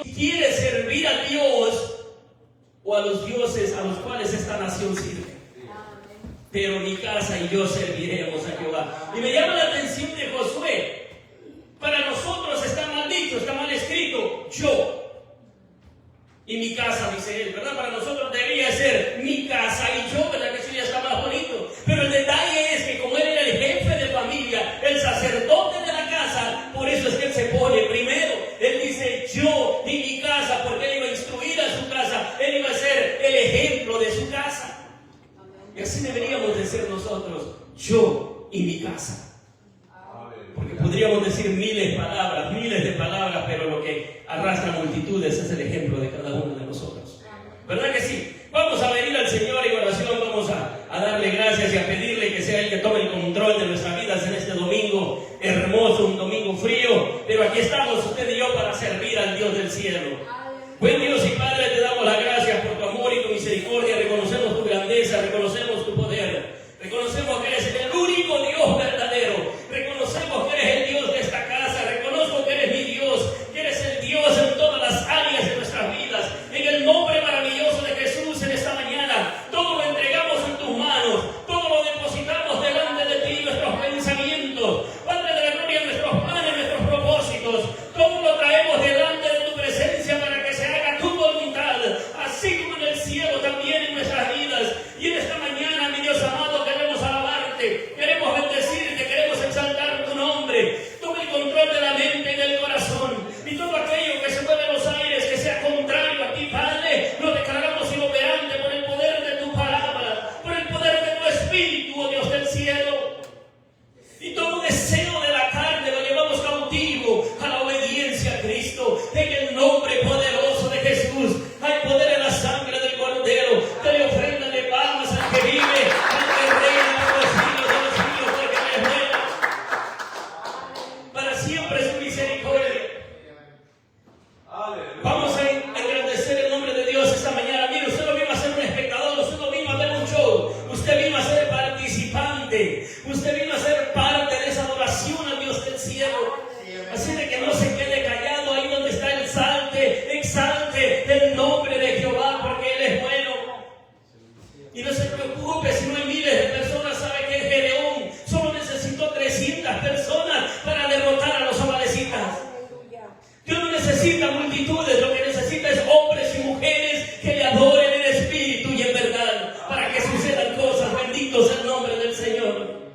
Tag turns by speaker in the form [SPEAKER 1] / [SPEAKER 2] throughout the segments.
[SPEAKER 1] quiere servir a Dios o a los dioses a los cuales esta nación sirve. Pero mi casa y yo serviremos a Jehová. Y me llama la atención de Josué. Para nosotros está mal dicho, está mal escrito, yo y mi casa, dice él, ¿verdad? Para nosotros debería ser mi casa y yo, ¿verdad? Que eso ya está más bonito. Pero el detalle es que como él era el jefe de familia, el sacerdote de la casa, por eso es que él se pone primero. Él dice yo y mi casa, porque él iba a instruir a su casa, él iba a ser el ejemplo de su casa. Y así deberíamos de ser nosotros, yo y mi casa. Porque podríamos decir miles de palabras, pero lo que arrastra multitudes es el ejemplo de cada uno de nosotros. ¿Verdad que sí? Vamos a venir al Señor en oración, vamos a darle gracias y a pedirle que sea Él que tome el control de nuestras vidas en este domingo hermoso, un domingo frío, pero aquí estamos usted y yo para servir al Dios del cielo. Buen Dios y Padre, te damos las gracias por tu amor y tu misericordia, reconocemos tu grandeza, reconocemos tu poder, reconocemos que eres el único Dios verdadero, reconocemos que eres el Dios de esta casa, reconozco que eres mi Dios, que eres el Dios en todas las áreas de nuestras vidas. En el nombre maravilloso de Jesús en esta mañana, todo lo entregamos en tus manos, todo lo depositamos delante de ti, nuestros pensamientos, Padre de la gloria, nuestros planes, nuestros propósitos, todo lo traemos delante de tu presencia para que se haga tu voluntad, así como en el cielo también en nuestras vidas. Y en esta mañana, mi Dios amado, queremos alabarte, queremos bendecirte, queremos exaltar tu nombre. Toma el control de la mente y del corazón, y todo aquello que se mueve en los aires, que sea contrario a ti, Padre, lo declaramos inoperante por el poder de tu palabra, por el poder de tu Espíritu, oh Dios del cielo. Y todo deseo de la carne lo llevamos cautivo a la obediencia a Cristo. En el nombre poderoso de Jesús hay poder en la sangre del Cordero. Te ofrenda de palmas al que vive, al que reina por los siglos de los siglos, porque Él es bueno. Para siempre es su misericordia. Vamos a engrandecer el nombre de Dios esta mañana. Mire, usted no vino a ser un espectador, usted no vino a ver un show, usted vino a ser participante, usted vino a ser parte de esa adoración al Dios del cielo. Así de que no se quede callado ahí donde está el exalte el nombre de Jehová, porque Él es bueno. Y no se preocupe si no hay miles de personas, sabe que Gedeón solo necesitó 300 personas para derrotar a los amalecitas. Dios no necesita multitudes, lo que necesita es hombres y mujeres que le adoren en espíritu y en verdad, para que sucedan cosas. Bendito sea el nombre del Señor.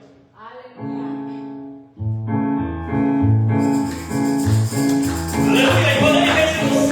[SPEAKER 1] Aleluya, y poder de Jesús.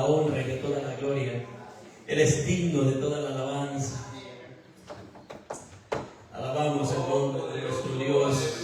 [SPEAKER 1] la honra y de toda la gloria. Él es digno de toda la alabanza. Alabamos el nombre de nuestro Dios.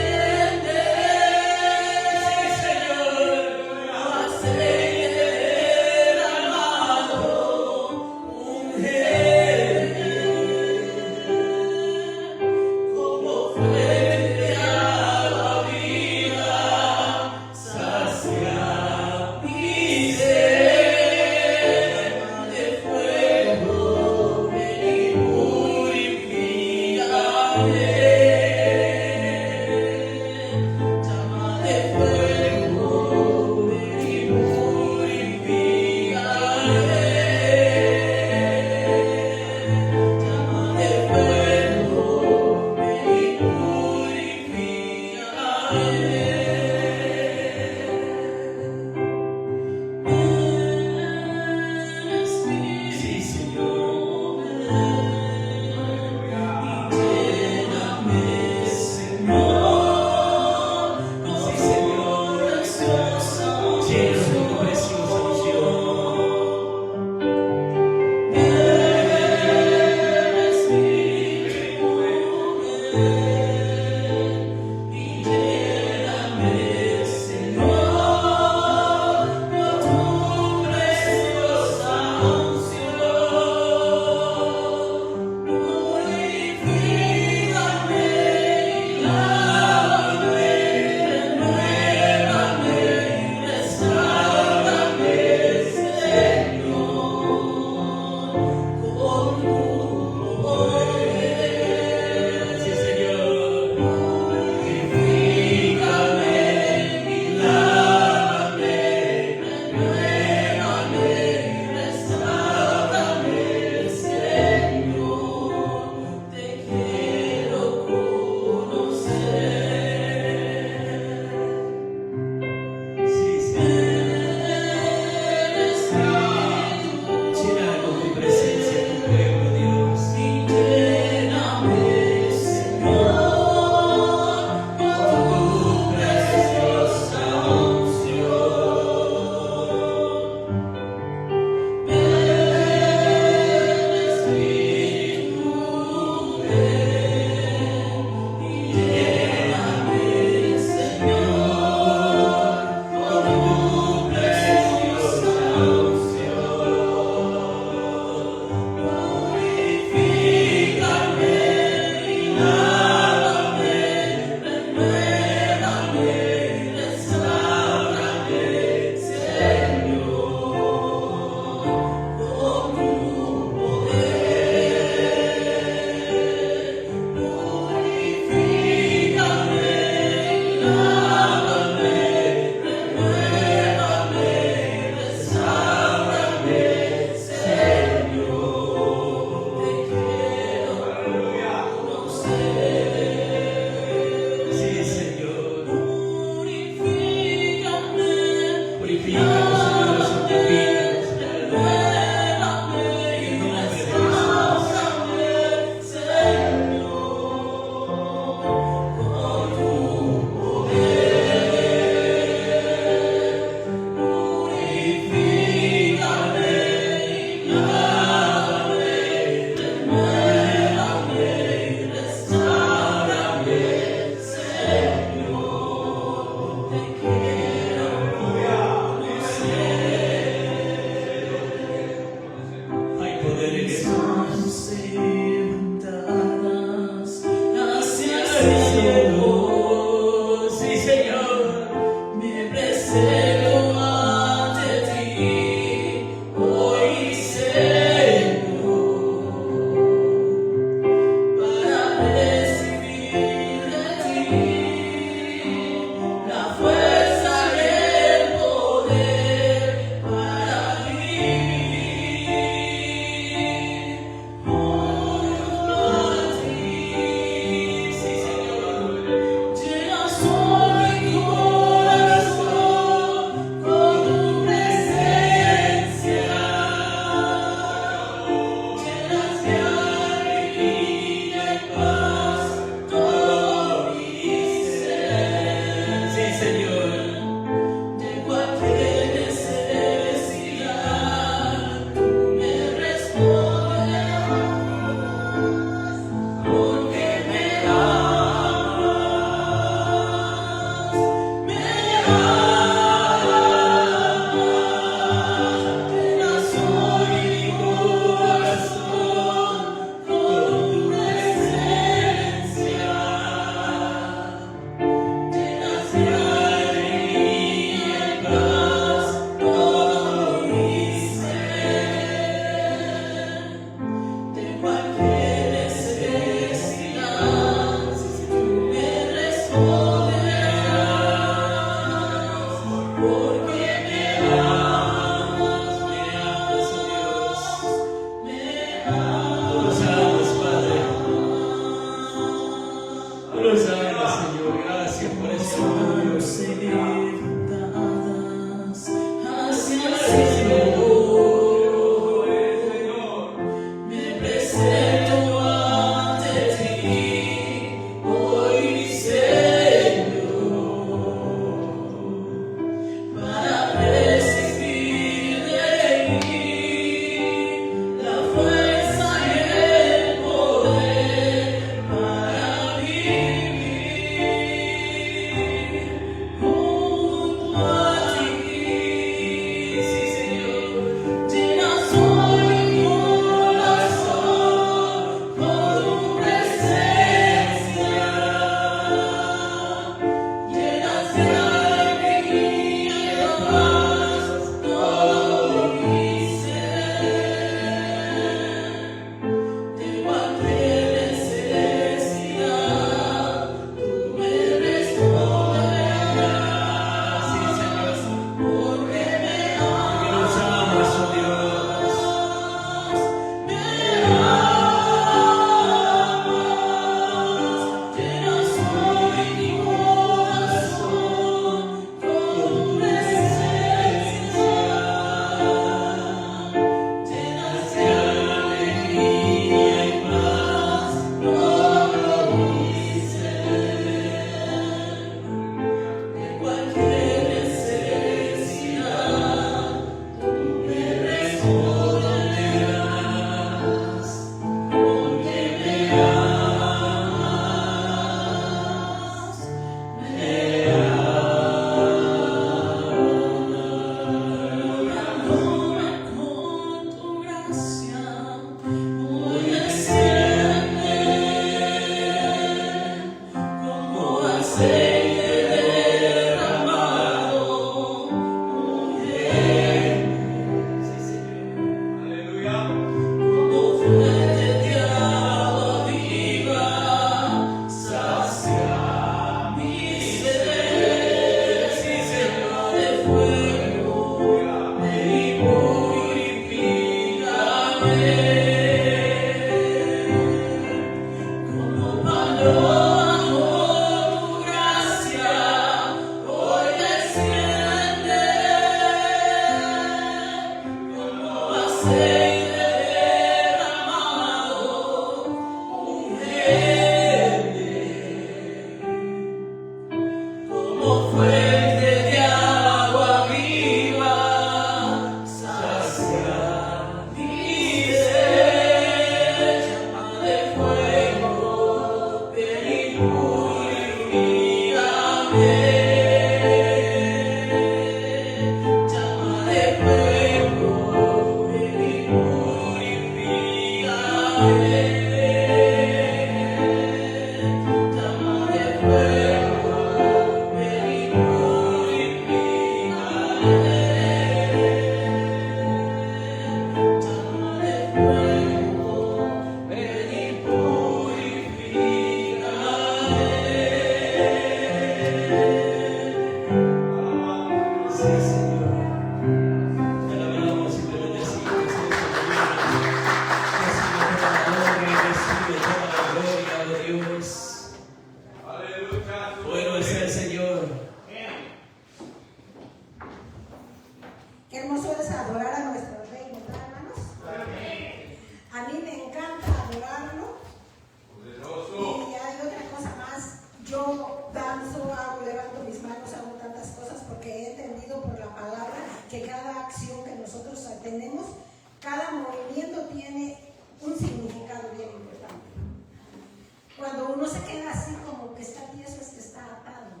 [SPEAKER 2] no se queda así como que está tieso, es que está atado.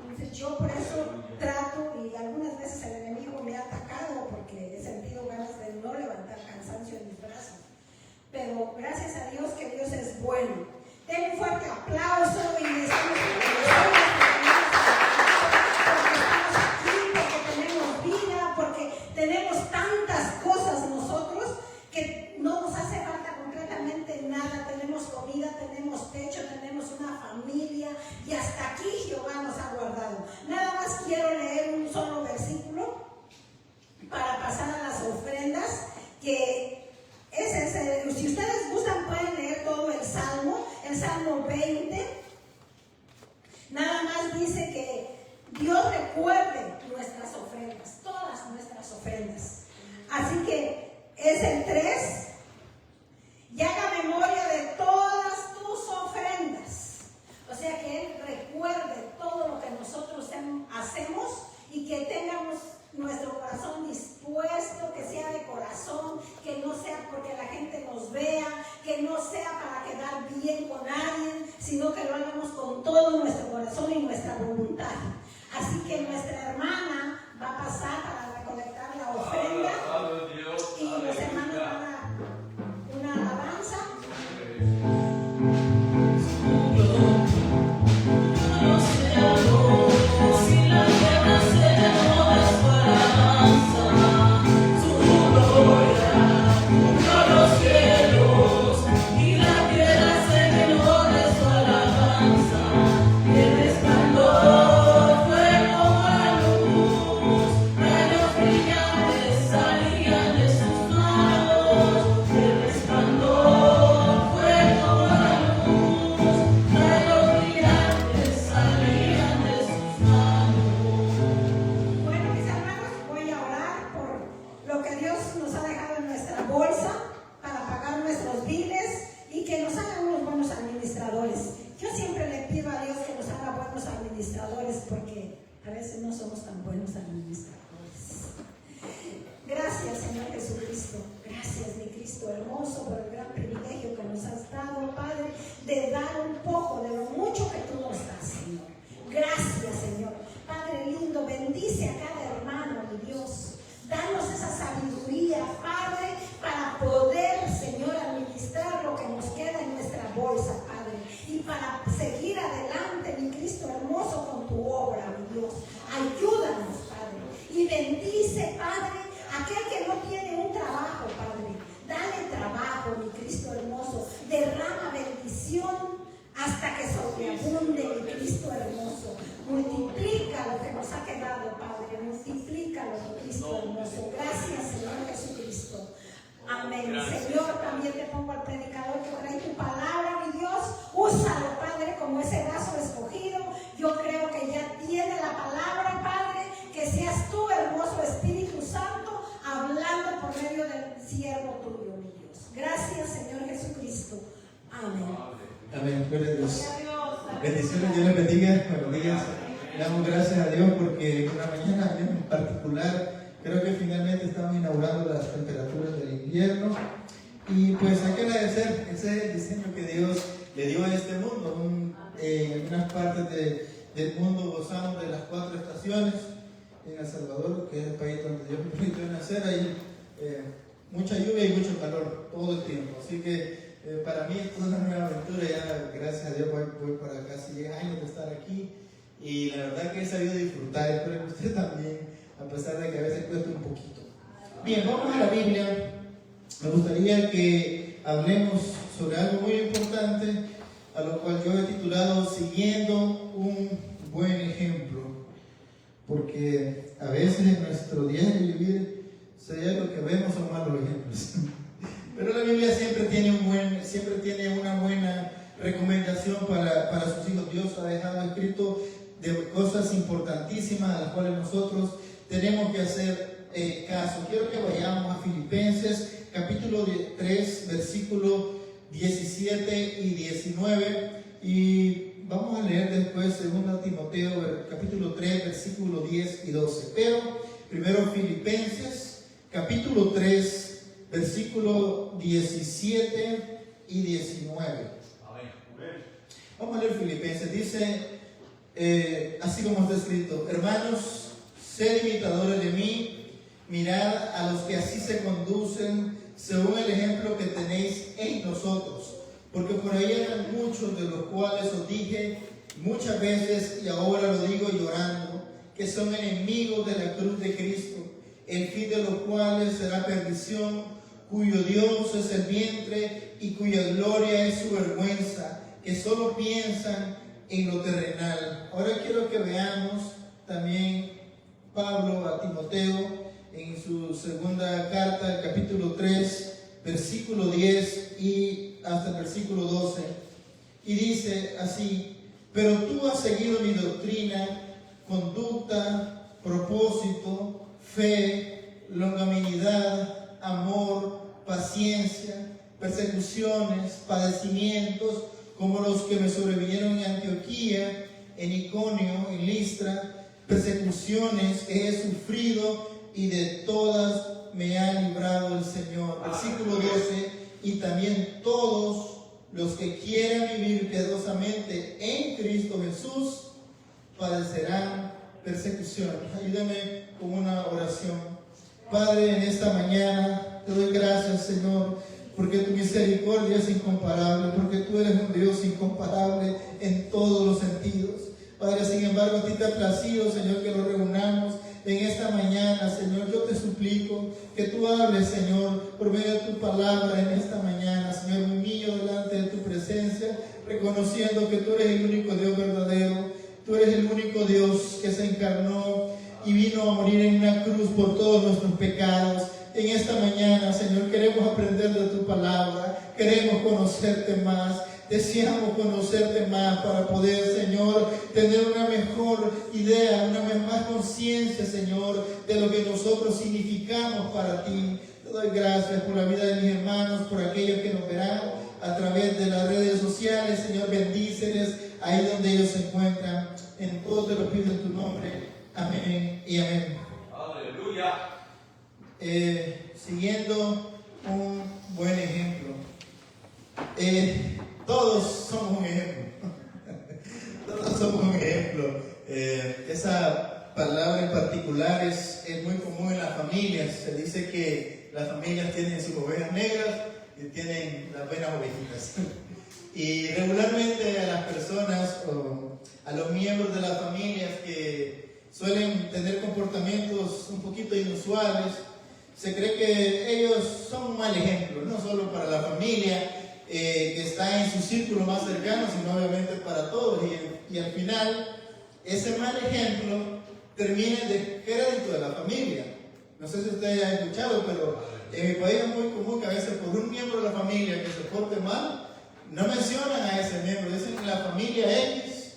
[SPEAKER 2] Entonces yo por eso trato, y algunas veces el enemigo me ha atacado porque he sentido ganas de no levantar cansancio en mis brazos. Pero gracias a Dios que Dios es bueno. Den un fuerte aplauso y les damos porque tenemos vida, porque tenemos tantas cosas nosotros que no nos hace falta concretamente nada. Tenemos comida, tenemos techo, tenemos una familia y hasta aquí Jehová nos ha guardado. Nada más quiero leer un solo versículo para pasar a las ofrendas, que si ustedes gustan pueden leer todo el Salmo 20. Nada más dice que Dios recuerde nuestras ofrendas, todas nuestras ofrendas. Así que es el 3. Y haga memoria de todas tus ofrendas. O sea que Él recuerde todo lo que nosotros hacemos y que tengamos nuestro corazón dispuesto, que sea de corazón, que no sea porque la gente nos vea, que no sea para quedar bien con alguien, sino que lo hagamos con todo nuestro corazón y nuestra voluntad. Así que nuestra hermana va a pasar para recolectar la ofrenda y los hermanos van a una alabanza. Porque a veces no somos tan buenos administradores. Gracias, Señor Jesucristo. Gracias, mi Cristo hermoso, por el gran privilegio que nos has dado, Padre, de dar un poco de lo mucho que tú nos das, Señor. Gracias, Señor. Padre lindo, bendice a cada hermano, mi Dios. Danos esa sabiduría, Padre, para poder, Señor, administrar lo que nos queda en nuestra bolsa, Padre, y para seguir adelante, mi Cristo hermoso, con tu obra, mi Dios. Ayúdanos, Padre, y bendice, Padre, aquel que no tiene un trabajo, Padre. Dale trabajo, mi Cristo hermoso. Derrama bendición hasta que sobreabunde, mi Cristo hermoso. Multiplica lo que nos ha quedado, Padre. Multiplícalo, mi Cristo hermoso. Gracias, Señor Jesucristo. Amén. Gracias. Señor, también te pongo al predicador que trae tu palabra, mi Dios. Úsalo, Padre, como ese vaso escogido. Yo creo que ya tiene la palabra, Padre. Que seas tú, hermoso Espíritu Santo, hablando por medio del siervo tuyo, mi Dios. Gracias, Señor Jesucristo. Amén.
[SPEAKER 3] Amén. Gloria a Dios. Bendiciones, Dios les bendiga. Buenos días. Le damos gracias a Dios porque una mañana en particular, creo que finalmente estamos inaugurando las temperaturas del invierno. Y pues hay que agradecer ese diseño que Dios le dio a este mundo. En algunas partes del mundo gozamos de las 4 estaciones. En El Salvador, que es el país donde Dios me permitió nacer, hay mucha lluvia y mucho calor todo el tiempo. Así que para mí esto es una nueva aventura. Ya, gracias a Dios, voy para casi 10 años de estar aquí. Y la verdad que he sabido disfrutar. Espero que usted también, a pesar de que a veces cuesta un poquito. Bien, vamos a la Biblia. Me gustaría que hablemos sobre algo muy importante, a lo cual yo he titulado Siguiendo un buen ejemplo. Porque a veces en nuestro diario vivir, sea lo que vemos son malos ejemplos. Pero la Biblia siempre tiene una buena recomendación para sus hijos. Dios ha dejado escrito de cosas importantísimas a las cuales nosotros tenemos que hacer caso. Quiero que vayamos a Filipenses capítulo 3, versículo 17 y 19, y vamos a leer después 2 Timoteo capítulo 3, versículo 10 y 12. Pero primero Filipenses capítulo 3, versículo 17 y 19. Vamos a leer Filipenses. Dice, así como está escrito: hermanos, sed imitadores de mí, mirad a los que así se conducen según el ejemplo que tenéis en nosotros. Porque por ahí eran muchos, de los cuales os dije muchas veces, y ahora lo digo llorando, que son enemigos de la cruz de Cristo, el fin de los cuales será perdición, cuyo Dios es el vientre y cuya gloria es su vergüenza, que solo piensan en lo terrenal. Ahora quiero que veamos también Pablo a Timoteo en su segunda carta, capítulo 3, versículo 10 y hasta el versículo 12. Y dice así: pero tú has seguido mi doctrina, conducta, propósito, fe, longanimidad, amor, paciencia, persecuciones, padecimientos, como los que me sobrevinieron en Antioquía, en Iconio, en Listra, persecuciones que he sufrido, y de todas me ha librado el Señor. Versículo 12: y también todos los que quieran vivir piadosamente en Cristo Jesús padecerán persecución. Ayúdame con una oración. Padre, en esta mañana te doy gracias, Señor, porque tu misericordia es incomparable, porque tú eres un Dios incomparable en todos los sentidos. Padre, sin embargo, a ti te ha placido, Señor, que nos reunamos en esta mañana, Señor. Yo te suplico que tú hables, Señor, por medio de tu palabra en esta mañana. Señor, me humillo delante de tu presencia, reconociendo que tú eres el único Dios verdadero. Tú eres el único Dios que se encarnó y vino a morir en una cruz por todos nuestros pecados. En esta mañana, Señor, queremos aprender de tu palabra, queremos conocerte más. Deseamos conocerte más para poder, Señor, tener una mejor idea, una más conciencia, Señor, de lo que nosotros significamos para ti. Te doy gracias por la vida de mis hermanos, por aquellos que nos verán a través de las redes sociales. Señor, bendíceles ahí donde ellos se encuentran. En todo te lo pido en tu nombre. Amén y amén.
[SPEAKER 4] Aleluya.
[SPEAKER 3] Siguiendo un buen ejemplo. Todos somos un ejemplo. Todos somos un ejemplo. Esa palabra en particular es muy común en las familias. Se dice que las familias tienen sus ovejas negras y tienen las buenas ovejitas. Y regularmente a las personas o a los miembros de las familias que suelen tener comportamientos un poquito inusuales, se cree que ellos son un mal ejemplo, no solo para la familia que está en su círculo más cercano, sino obviamente para todos. Y al final, ese mal ejemplo termina en descrédito de la familia. No sé si ustedes han escuchado, pero en mi país es muy común que a veces por un miembro de la familia que se porte mal, no mencionan a ese miembro, dicen que la familia X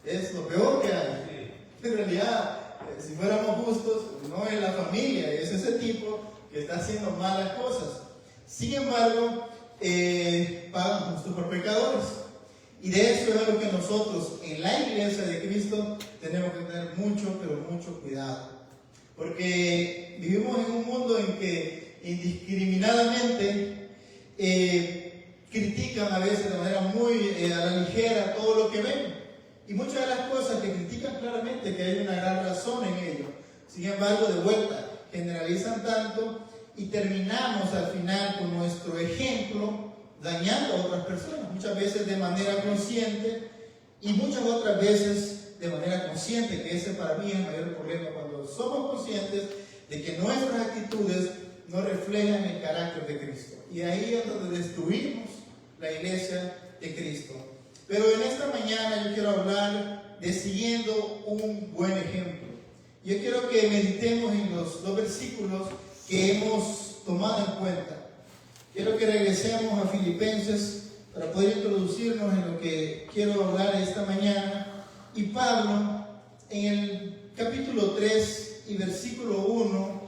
[SPEAKER 3] es lo peor que hay. En realidad, si fuéramos justos, no es la familia, es ese tipo que está haciendo malas cosas. Sin embargo, pagan justo por pecadores. Y de eso es lo que nosotros en la iglesia de Cristo tenemos que tener mucho, pero mucho cuidado. Porque vivimos en un mundo en que indiscriminadamente critican a veces de manera muy a la ligera todo lo que ven. Y muchas de las cosas que critican claramente que hay una gran razón en ello. Sin embargo, de vuelta, generalizan tanto y terminamos al final con nuestro ejemplo dañando a otras personas, muchas veces de manera consciente y muchas otras veces de manera consciente, que ese para mí es el mayor problema, cuando somos conscientes de que nuestras actitudes no reflejan el carácter de Cristo. Y ahí es donde destruimos la iglesia de Cristo. Pero en esta mañana yo quiero hablar de siguiendo un buen ejemplo. Yo quiero que meditemos en los dos versículos que hemos tomado en cuenta. Quiero que regresemos a Filipenses para poder introducirnos en lo que quiero hablar esta mañana. Y Pablo, en el capítulo 3 y versículo 1,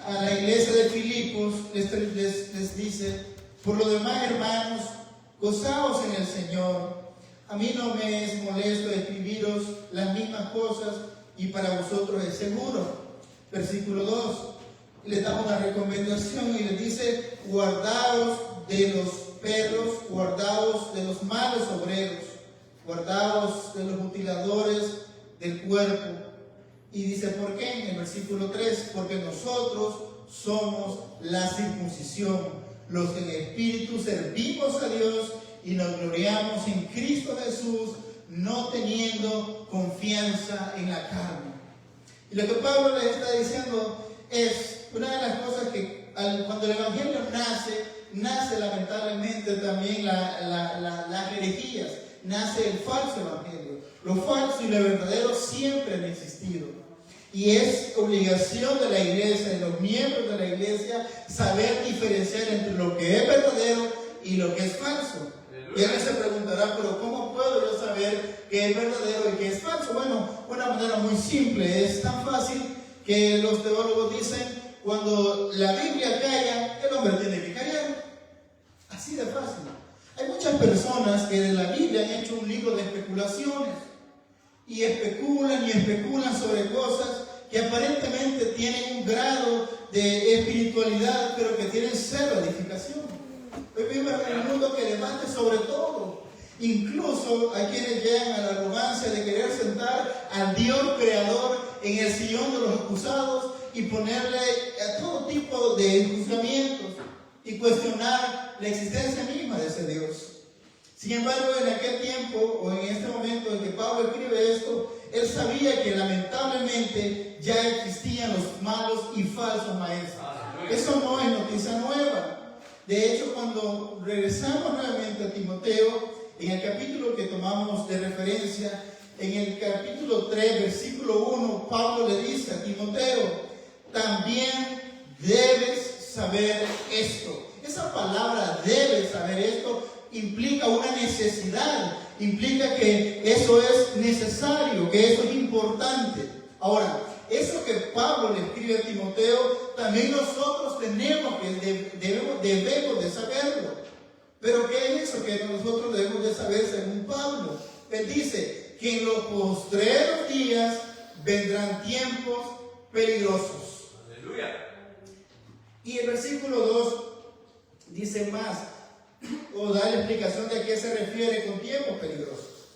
[SPEAKER 3] a la iglesia de Filipos les dice: por lo demás, hermanos, gozaos en el Señor. A mí no me es molesto escribiros las mismas cosas, y para vosotros es seguro. Versículo 2, le da una recomendación y le dice: guardaos de los perros, guardaos de los malos obreros, guardaos de los mutiladores del cuerpo. Y dice, ¿por qué? En el versículo 3, porque nosotros somos la circuncisión, los que en espíritu servimos a Dios y nos gloriamos en Cristo Jesús, no teniendo confianza en la carne. Y lo que Pablo les está diciendo es una de las cosas que cuando el Evangelio nace lamentablemente también las herejías, nace el falso Evangelio. Lo falso y lo verdadero siempre han existido. Y es obligación de la iglesia, de los miembros de la iglesia, saber diferenciar entre lo que es verdadero y lo que es falso. Y alguien se preguntará, pero ¿cómo puedo yo saber qué es verdadero y qué es falso? Bueno, una manera muy simple, es tan fácil que los teólogos dicen, cuando la Biblia calla, el hombre tiene que callar. Así de fácil. Hay muchas personas que de la Biblia han hecho un libro de especulaciones y especulan sobre cosas que aparentemente tienen un grado de espiritualidad, pero que tienen cero edificación. Hoy vivimos en un mundo que debate sobre todo. Incluso hay quienes llegan a la arrogancia de querer sentar al Dios creador en el sillón de los acusados y ponerle a todo tipo de juzgamientos y cuestionar la existencia misma de ese Dios. Sin embargo, en aquel tiempo o en este momento en que Pablo escribe esto, él sabía que lamentablemente ya existían los malos y falsos maestros. Eso no es noticia nueva. De hecho, cuando regresamos nuevamente a Timoteo, en el capítulo que tomamos de referencia, en el capítulo 3, versículo 1, Pablo le dice a Timoteo, también debes saber esto. Esa palabra debes saber esto implica una necesidad, implica que eso es necesario, que eso es importante. Ahora, eso que Pablo le escribe a Timoteo, también nosotros debemos de saberlo. Pero ¿qué es eso que nosotros debemos de saber según Pablo? Él dice que en los postreros días vendrán tiempos peligrosos.
[SPEAKER 1] Aleluya.
[SPEAKER 3] Y el versículo 2 dice más, o da la explicación de a qué se refiere con tiempos peligrosos.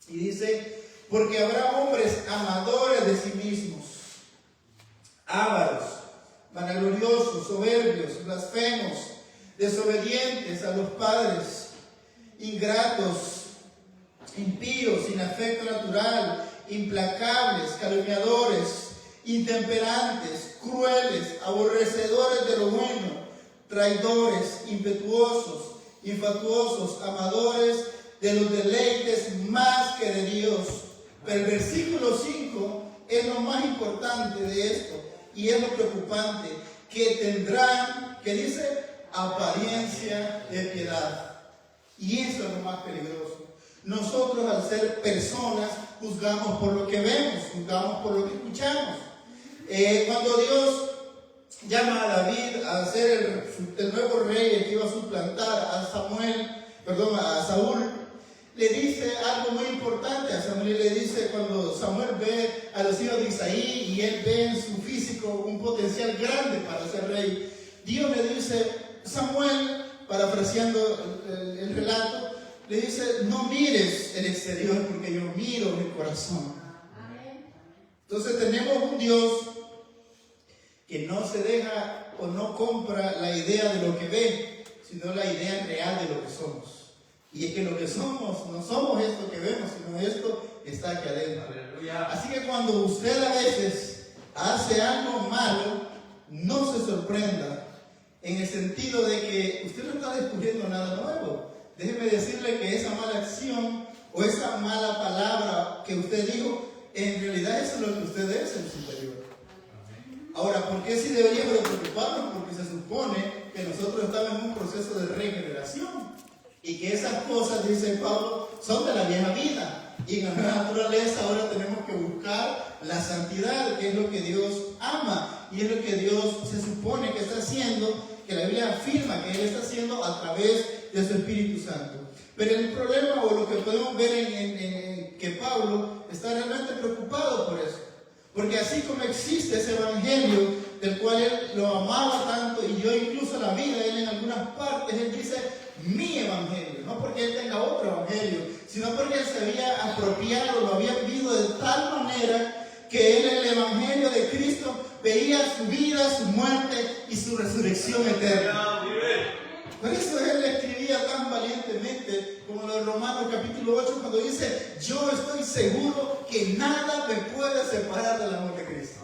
[SPEAKER 3] Y dice, porque habrá hombres amadores de sí mismos, ávaros, vanagloriosos, soberbios, blasfemos, desobedientes a los padres, ingratos, impíos, sin afecto natural, implacables, calumniadores, intemperantes, crueles, aborrecedores de lo bueno, traidores, impetuosos, infatuosos, amadores de los deleites más que de Dios. Pero el versículo 5 es lo más importante de esto y es lo preocupante, que tendrán, que dice, apariencia de piedad. Y eso es lo más peligroso. Nosotros, al ser personas, juzgamos por lo que vemos, juzgamos por lo que escuchamos. Cuando Dios llama a David a ser el nuevo rey que iba a suplantar a Saúl, le dice algo muy importante a Samuel. Le dice, cuando Samuel ve a los hijos de Isaí y él ve en su físico un potencial grande para ser rey, Dios le dice, Samuel, parafraseando el relato, le dice, no mires el exterior porque yo miro el corazón. Entonces tenemos un Dios que no se deja o no compra la idea de lo que ve, sino la idea real de lo que somos. Y es que lo que somos, no somos esto que vemos, sino esto que está aquí adentro. Aleluya. Así que cuando usted a veces hace algo malo, no se sorprenda, en el sentido de que usted no está descubriendo nada nuevo. Déjeme decirle que esa mala acción o esa mala palabra que usted dijo, en realidad eso es lo que usted es en su interior. Ahora, ¿por qué sí deberíamos de preocuparnos? Porque se supone que nosotros estamos en un proceso de regeneración y que esas cosas, dice Pablo, son de la vieja vida. Y en la naturaleza ahora tenemos que buscar la santidad, que es lo que Dios ama y es lo que Dios se supone que está haciendo, que la Biblia afirma que Él está haciendo a través de su Espíritu Santo. Pero el problema, o lo que podemos ver en que Pablo está realmente preocupado por eso. Porque así como existe ese evangelio del cual él lo amaba tanto y dio incluso la vida, él en algunas partes, él dice mi evangelio, no porque él tenga otro evangelio, sino porque él se había apropiado, lo había vivido de tal manera que él en el Evangelio de Cristo veía su vida, su muerte y su resurrección eterna. Por eso él escribía tan valientemente como en Romanos capítulo 8 cuando dice: yo estoy seguro que nada me puede separar del amor de Cristo.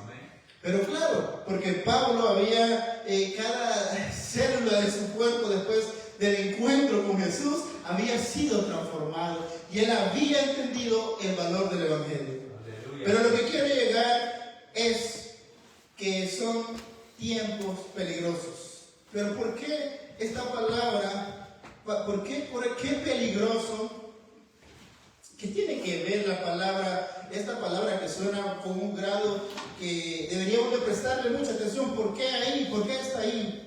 [SPEAKER 3] Pero claro, porque Pablo había, cada célula de su cuerpo después del encuentro con Jesús había sido transformado y él había entendido el valor del Evangelio. Aleluya. Pero lo que quiero llegar es que son tiempos peligrosos. Pero ¿por qué esta palabra? ¿Por qué peligroso? ¿Qué tiene que ver la palabra, esta palabra que suena con un grado que deberíamos de prestarle mucha atención? ¿Por qué ahí? ¿Por qué está ahí?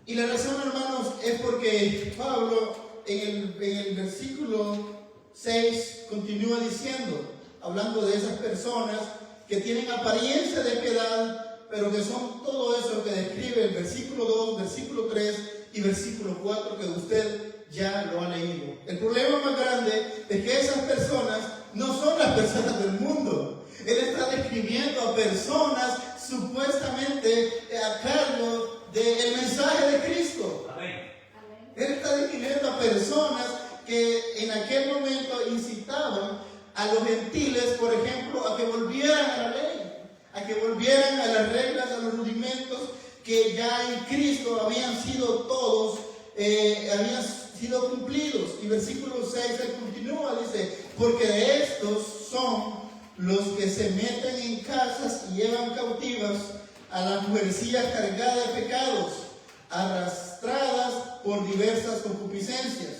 [SPEAKER 3] Y la razón, hermanos, es porque Pablo en el versículo 6 continúa diciendo, hablando de esas personas que tienen apariencia de piedad, pero que son todo eso que describe el versículo 2, versículo 3 y versículo 4 que usted ya lo ha leído. El problema más grande es que esas personas no son las personas del mundo. Él está describiendo a personas supuestamente a cargo del mensaje de Cristo. Amén. Él está describiendo a personas que en aquel momento incitaban a los gentiles, por ejemplo, a que volvieran a la ley, a que volvieran a las reglas, a los rudimentos que ya en Cristo habían sido todos, habían sido cumplidos. Y versículo 6 él continúa, dice: porque de estos son los que se meten en casas y llevan cautivas a las mujercillas cargadas de pecados, arrastradas por diversas concupiscencias.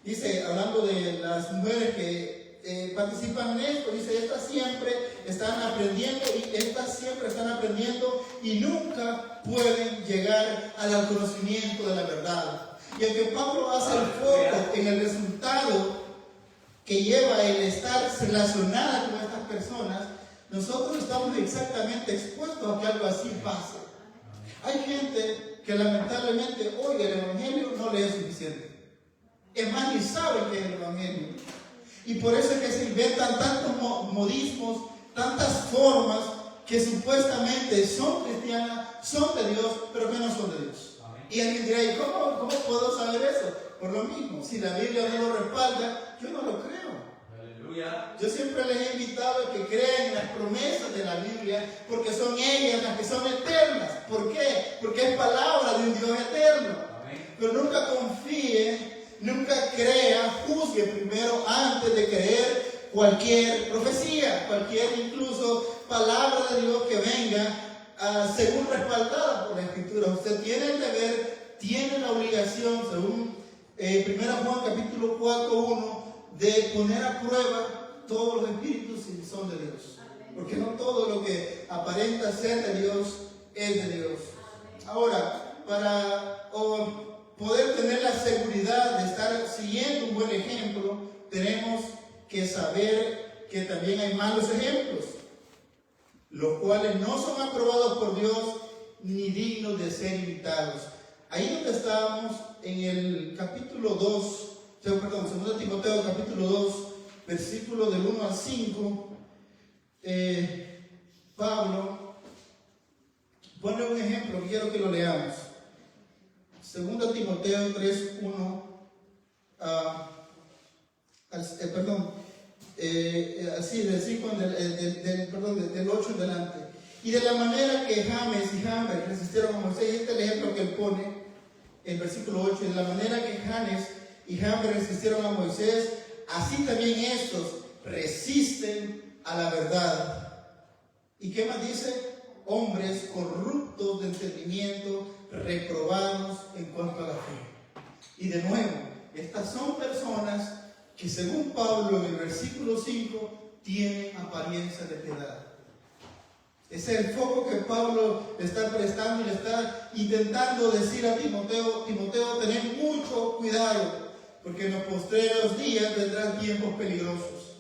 [SPEAKER 3] Dice, hablando de las mujeres que participan en esto, dice: estas siempre están aprendiendo y nunca pueden llegar al conocimiento de la verdad. Y aunque Pablo hace el foco en el resultado que lleva el estar relacionada con estas personas, nosotros estamos exactamente expuestos a que algo así pase. Hay gente que lamentablemente hoy el Evangelio no le es suficiente. Es más, ni saben qué es el Evangelio. Y por eso es que se inventan tantos modismos, tantas formas que supuestamente son cristianas, son de Dios, pero que no son de Dios. Amén. Y alguien dirá: ¿y cómo puedo saber eso? Por lo mismo, si la Biblia no lo respalda, yo no lo creo. Aleluya. Yo siempre les he invitado a que crean en las promesas de la Biblia, porque son ellas las que son eternas. ¿Por qué? Porque es palabra de un Dios eterno. Amén. Pero nunca confíe, nunca crea, juzgue primero antes de creer cualquier profecía, cualquier incluso palabra de Dios que venga según respaldada por la Escritura. Usted tiene el deber, tiene la obligación, según 1 Juan capítulo 4:1, de poner a prueba todos los espíritus si son de Dios. Porque no todo lo que aparenta ser de Dios es de Dios. Ahora, para poder tener la seguridad de estar siguiendo un buen ejemplo, tenemos que saber que también hay malos ejemplos, los cuales no son aprobados por Dios ni dignos de ser imitados. Ahí donde estábamos en el capítulo 2, 2 Timoteo capítulo 2, versículo del 1 al 5, Pablo pone un ejemplo, quiero que lo leamos. 2 Timoteo 3, 1 así del 5 del 8 en adelante. Y de la manera que James y Jambres resistieron a Moisés, y este es el ejemplo que él pone en versículo 8, de la manera que Janes y Jambres resistieron a Moisés, así también estos resisten a la verdad. ¿Y qué más dice? Hombres corruptos de entendimiento, reprobados en cuanto a la fe. Y de nuevo, estas son personas que según Pablo en el versículo 5 tienen apariencia de piedad. Ese es el foco que Pablo le está prestando y le está intentando decir a Timoteo: Timoteo, tened mucho cuidado, porque en los postreros días vendrán tiempos peligrosos.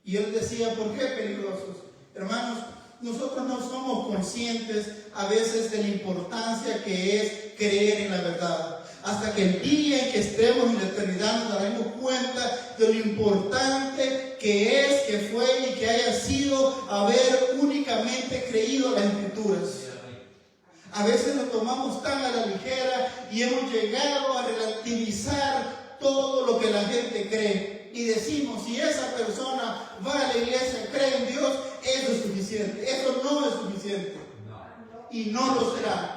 [SPEAKER 3] Y él decía: ¿por qué peligrosos? Hermanos, nosotros no somos conscientes a veces de la importancia que es creer en la verdad. Hasta que el día en que estemos en la eternidad nos daremos cuenta de lo importante que es, que fue y que haya sido haber únicamente creído las Escrituras. A veces lo tomamos tan a la ligera y hemos llegado a relativizar todo lo que la gente cree. Y decimos, si esa persona va a la iglesia, cree en Dios, eso es suficiente. Eso no es suficiente. Y no lo será.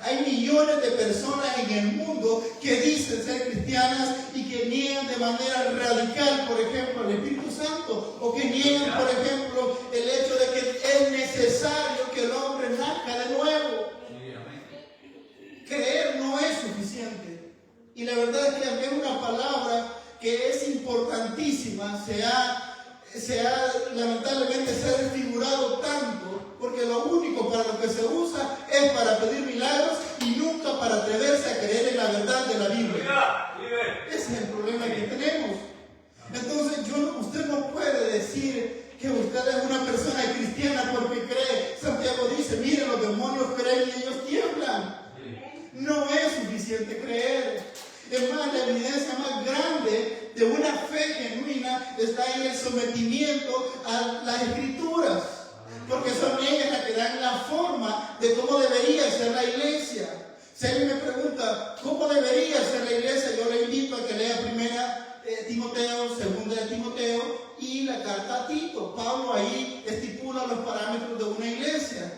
[SPEAKER 3] Hay millones de personas en el mundo que dicen ser cristianas y que niegan de manera radical, por ejemplo, el Espíritu Santo, o que niegan, por ejemplo, el hecho de que es necesario que el hombre nazca de nuevo. Creer no es suficiente. Y la verdad es que es una palabra que es importantísima, se ha lamentablemente se ha desfigurado tanto, porque lo único para lo que se usa es para pedir milagros y nunca para atreverse a creer en la verdad de la Biblia. Ese es el problema que tenemos. Entonces usted no puede decir que usted es una persona cristiana porque cree. Santiago dice, miren, los demonios creen y ellos tiemblan. No es suficiente creer. Es más, la evidencia más grande de una fe genuina está en el sometimiento a las Escrituras, porque son ellas las que dan la forma de cómo debería ser la iglesia. Si alguien me pregunta cómo debería ser la iglesia, yo le invito a que lea primera Timoteo, segunda de Timoteo y la carta a Tito. Pablo ahí estipula los parámetros de una iglesia.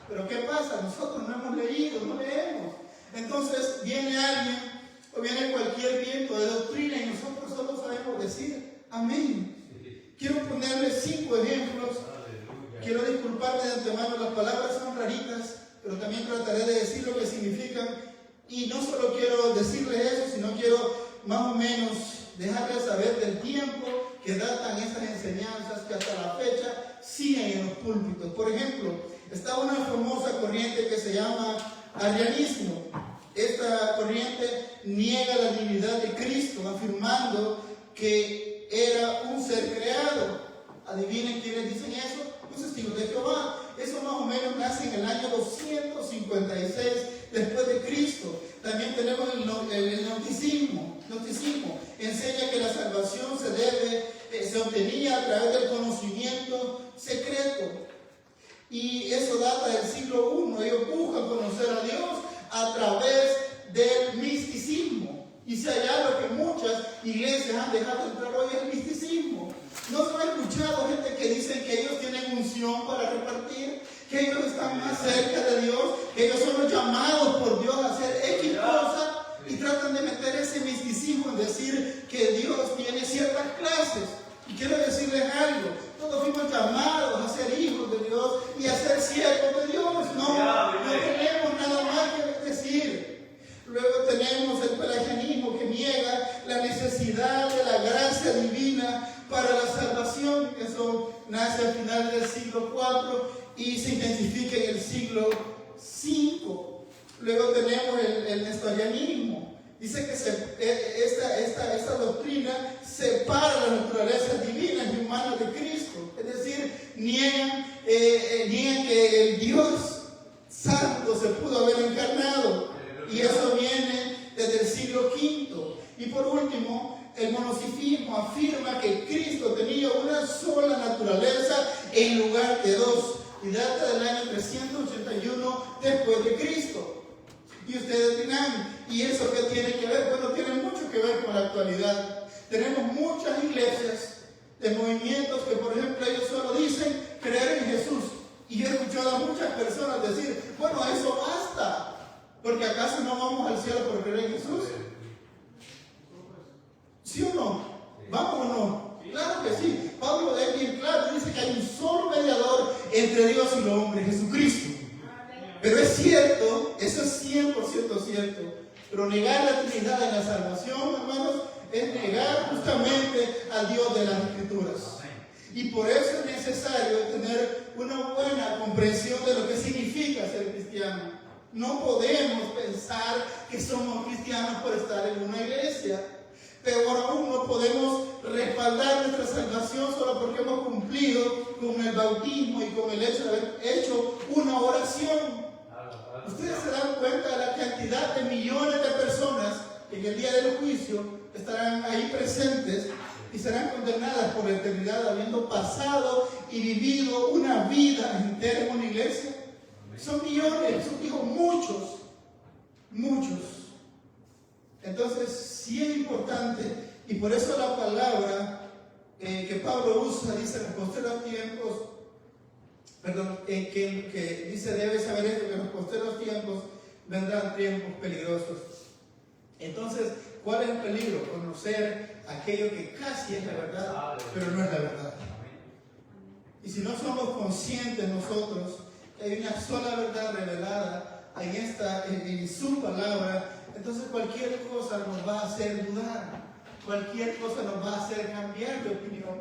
[SPEAKER 3] Pero ¿qué pasa? Nosotros no hemos leído, no leemos. Entonces viene alguien o viene cualquier viento de doctrina y nosotros solo sabemos decir amén. Quiero ponerles 5 ejemplos. Quiero disculparme de antemano, las palabras son raritas, pero también trataré de decir lo que significan. Y no solo quiero decirles eso, sino quiero más o menos dejarles saber del tiempo que datan estas enseñanzas que hasta la fecha siguen en los púlpitos. Por ejemplo, está una famosa corriente que se llama arrianismo. Esta corriente niega la divinidad de Cristo, afirmando que era un ser creado. ¿Adivinen quiénes dicen eso? Los testigos de Jehová. Eso más o menos nace en el año 256 después de Cristo. También tenemos el gnosticismo. Enseña que la salvación se obtenía a través del conocimiento secreto. Y eso data del siglo I. Ellos buscan conocer a Dios a través del misticismo. Y si hay algo que muchas iglesias han dejado entrar hoy es el misticismo. ¿No se ha escuchado gente que dicen que ellos tienen unción para repartir? Que ellos están más cerca de Dios, que ellos son los llamados por Dios a hacer X cosa, y tratan de meter ese misticismo en decir que Dios tiene ciertas clases. Y quiero decirles algo, todos fuimos llamados a ser hijos de Dios y a ser siervos de Dios. No tenemos nada más que decir. Luego tenemos el pelagianismo que niega la necesidad de la gracia divina para la salvación. Eso nace al final del siglo IV y se intensifica en el siglo V. Luego tenemos el nestorianismo. Dice que esta doctrina separa las naturalezas divinas y humanas de Cristo. Es decir, niegan que el Dios Santo se pudo haber encarnado. Y eso viene desde el siglo V. Y por último, el monofisismo afirma que Cristo tenía una sola naturaleza en lugar de dos. Y data del año 381 después de Cristo. Y ustedes dirán, ¿y eso qué tiene que ver? Bueno, tiene mucho que ver con la actualidad. Tenemos muchas iglesias de movimientos que, por ejemplo, ellos solo dicen creer en Jesús. Y yo he escuchado a muchas personas decir, bueno, eso basta. Porque ¿acaso no vamos al cielo por creer en Jesús? ¿Sí o no? ¿Vamos o no? Claro que sí. Pablo es bien claro, dice que hay un solo mediador entre Dios y el hombre, Jesucristo. Pero es cierto, eso es 100% cierto. Pero negar la Trinidad en la salvación, hermanos, es negar justamente al Dios de las Escrituras. Y por eso es necesario tener una buena comprensión de lo que significa ser cristiano. No podemos pensar que somos cristianos por estar en una iglesia. Peor aún, no podemos respaldar nuestra salvación solo porque hemos cumplido con el bautismo y con el hecho de haber hecho una oración. Ustedes se dan cuenta de la cantidad de millones de personas que en el día del juicio estarán ahí presentes y serán condenadas por la eternidad habiendo pasado y vivido una vida entera en una iglesia. Son millones, son hijos, muchos. Entonces sí es importante, y por eso la palabra que Pablo usa, dice en los postreros tiempos, que dice, debe saber esto, que en los postreros tiempos vendrán tiempos peligrosos. Entonces, ¿cuál es el peligro? Conocer aquello que casi es la verdad, pero no es la verdad. Y si no somos conscientes nosotros que hay una sola verdad revelada en su palabra, entonces cualquier cosa nos va a hacer dudar, cualquier cosa nos va a hacer cambiar de opinión.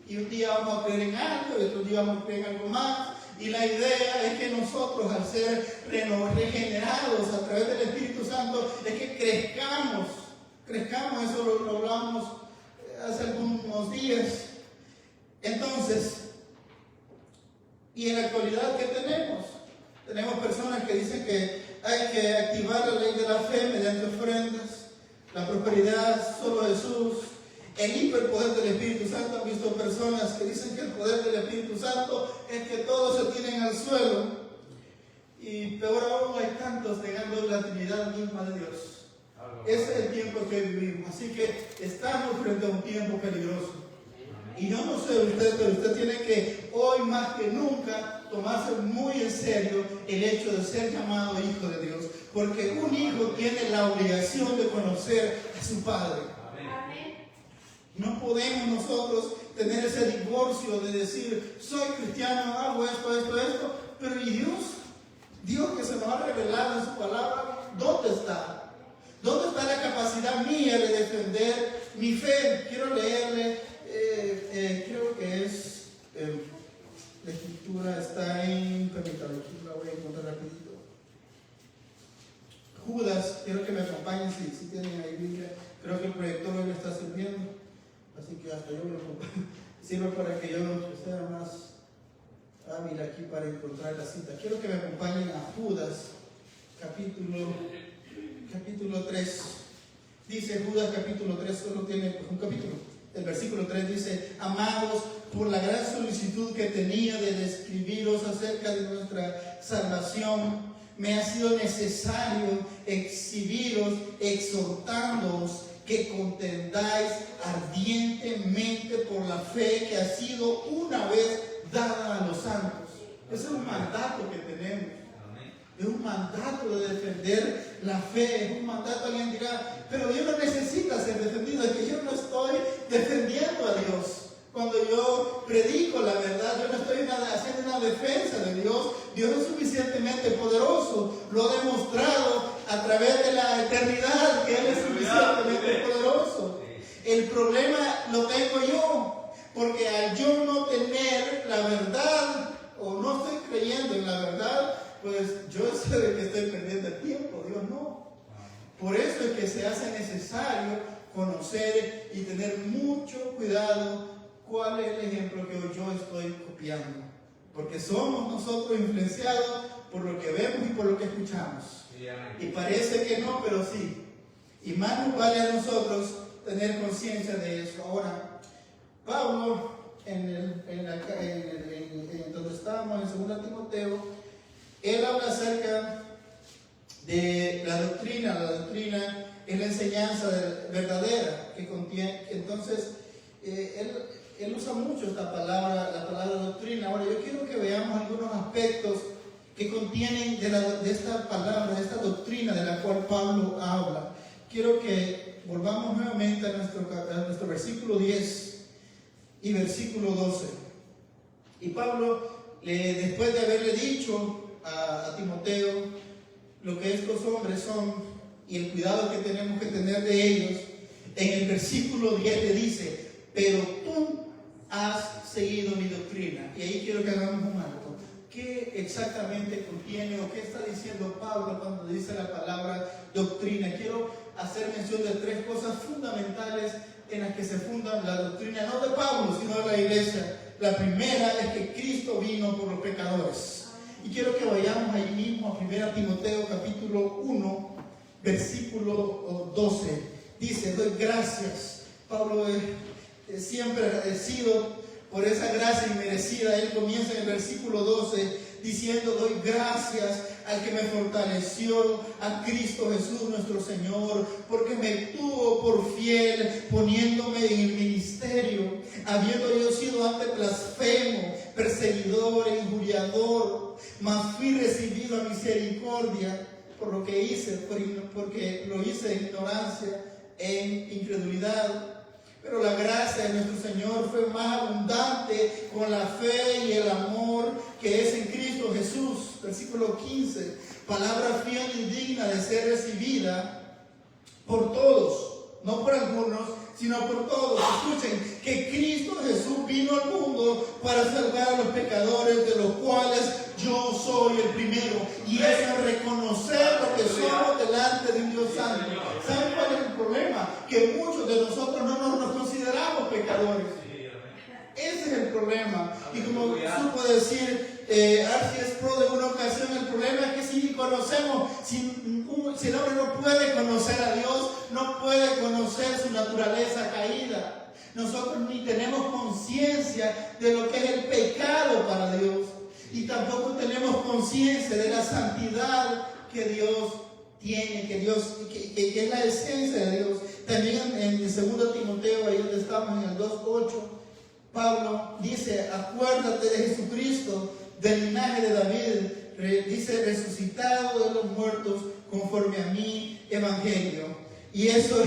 [SPEAKER 3] Y un día vamos a creer en algo, y otro día vamos a creer en algo más. Y la idea es que nosotros, al ser regenerados a través del Espíritu Santo, es que crezcamos. Eso lo hablamos hace algunos días. Entonces, y en la actualidad, ¿qué tenemos? Tenemos personas que dicen que hay que activar la ley de la fe mediante ofrendas, la prosperidad solo Jesús, el hiperpoder del Espíritu Santo. Han visto personas que dicen que el poder del Espíritu Santo es que todos se tiren al suelo, y peor aún, hay tantos negando la Trinidad misma de Dios. Ese es el tiempo que vivimos, así que estamos frente a un tiempo peligroso. Y yo no sé usted, pero usted tiene que hoy más que nunca tomarse muy en serio el hecho de ser llamado hijo de Dios, porque un hijo tiene la obligación de conocer a su padre. No podemos nosotros tener ese divorcio de decir, soy cristiano, hago esto, pero ¿y Dios? Dios que se nos ha revelado en su palabra, ¿dónde está? ¿Dónde está la capacidad mía de defender mi fe? Quiero leerle, creo que es, la escritura está en, permítame, la voy a encontrar rapidito. Judas, quiero que me acompañen si tienen ahí Biblia. Creo que el proyector hoy me está sirviendo, así que hasta yo me sirve para que yo sea más hábil aquí para encontrar la cita. Quiero que me acompañen a Judas, capítulo 3. Dice Judas capítulo 3, solo tiene un capítulo. El versículo 3 dice: amados, por la gran solicitud que tenía de describiros acerca de nuestra salvación, me ha sido necesario exhibiros, exhortándoos que contendáis ardientemente por la fe que ha sido una vez dada a los santos. Ese es un mandato que tenemos. Es un mandato de defender la fe, es un mandato. Alguien dirá, pero Dios no necesita ser defendido, es que yo no estoy defendiendo a Dios. Cuando yo predico la verdad, yo no estoy haciendo una defensa de Dios. Dios es suficientemente poderoso, lo ha demostrado a través de la eternidad, que Él es suficientemente poderoso. El problema lo tengo yo, porque al yo no tener la verdad, o no estoy creyendo en la verdad, pues yo sé que estoy perdiendo el tiempo. Dios no. Por eso es que se hace necesario conocer y tener mucho cuidado cuál es el ejemplo que yo estoy copiando, porque somos nosotros influenciados por lo que vemos y por lo que escuchamos. Y parece que no, pero sí. Y más nos vale a nosotros tener conciencia de eso. Ahora, Pablo, donde estábamos, en 2 Timoteo, él habla acerca de la doctrina. La doctrina es la enseñanza verdadera que contiene. Entonces, él usa mucho esta palabra, la palabra doctrina. Ahora, yo quiero que veamos algunos aspectos que contienen de esta palabra, de esta doctrina de la cual Pablo habla. Quiero que volvamos nuevamente a nuestro versículo 10 y versículo 12. Y Pablo, después de haberle dicho a Timoteo lo que estos hombres son y el cuidado que tenemos que tener de ellos, en el versículo 10 le dice: pero tú has seguido mi doctrina. Y ahí quiero que hagamos un alto. ¿Qué exactamente contiene o qué está diciendo Pablo cuando dice la palabra doctrina? Quiero hacer mención de 3 cosas fundamentales en las que se funda la doctrina, no de Pablo, sino de la iglesia. La primera es que Cristo vino por los pecadores. Y quiero que vayamos ahí mismo a 1 Timoteo capítulo 1, versículo 12. dice, doy gracias. Pablo es siempre agradecido por esa gracia inmerecida. Él comienza en el versículo 12 diciendo, doy gracias al que me fortaleció, a Cristo Jesús nuestro Señor, porque me tuvo por fiel, poniéndome en el ministerio, habiendo yo sido antes blasfemo, perseguidor e injuriador, mas fui recibido a misericordia por lo que hice, porque lo hice en ignorancia, en incredulidad. Pero la gracia de nuestro Señor fue más abundante con la fe y el amor que es en Cristo Jesús. Versículo 15. Palabra fiel y digna de ser recibida por todos, no por algunos, sino por todos. Escuchen, que Cristo Jesús vino al mundo para salvar a los pecadores, de los cuales yo soy el primero. Y es reconocer lo que somos delante de un Dios santo. ¿Saben cuál es el problema? Que muchos de nosotros no nos consideramos pecadores. Ese es el problema. Y como supo decir R.C. Sproul en una ocasión, el problema es que si conocemos, si el hombre no puede conocer a Dios, no puede conocer su naturaleza caída. Nosotros ni tenemos conciencia de lo que es el pecado para Dios. Y tampoco tenemos conciencia de la santidad que Dios tiene, que es la esencia de Dios. También en 2 Timoteo, ahí donde estamos en el 2:8, Pablo dice, acuérdate de Jesucristo, del linaje de David, dice, resucitado de los muertos, conforme a mi evangelio. Y eso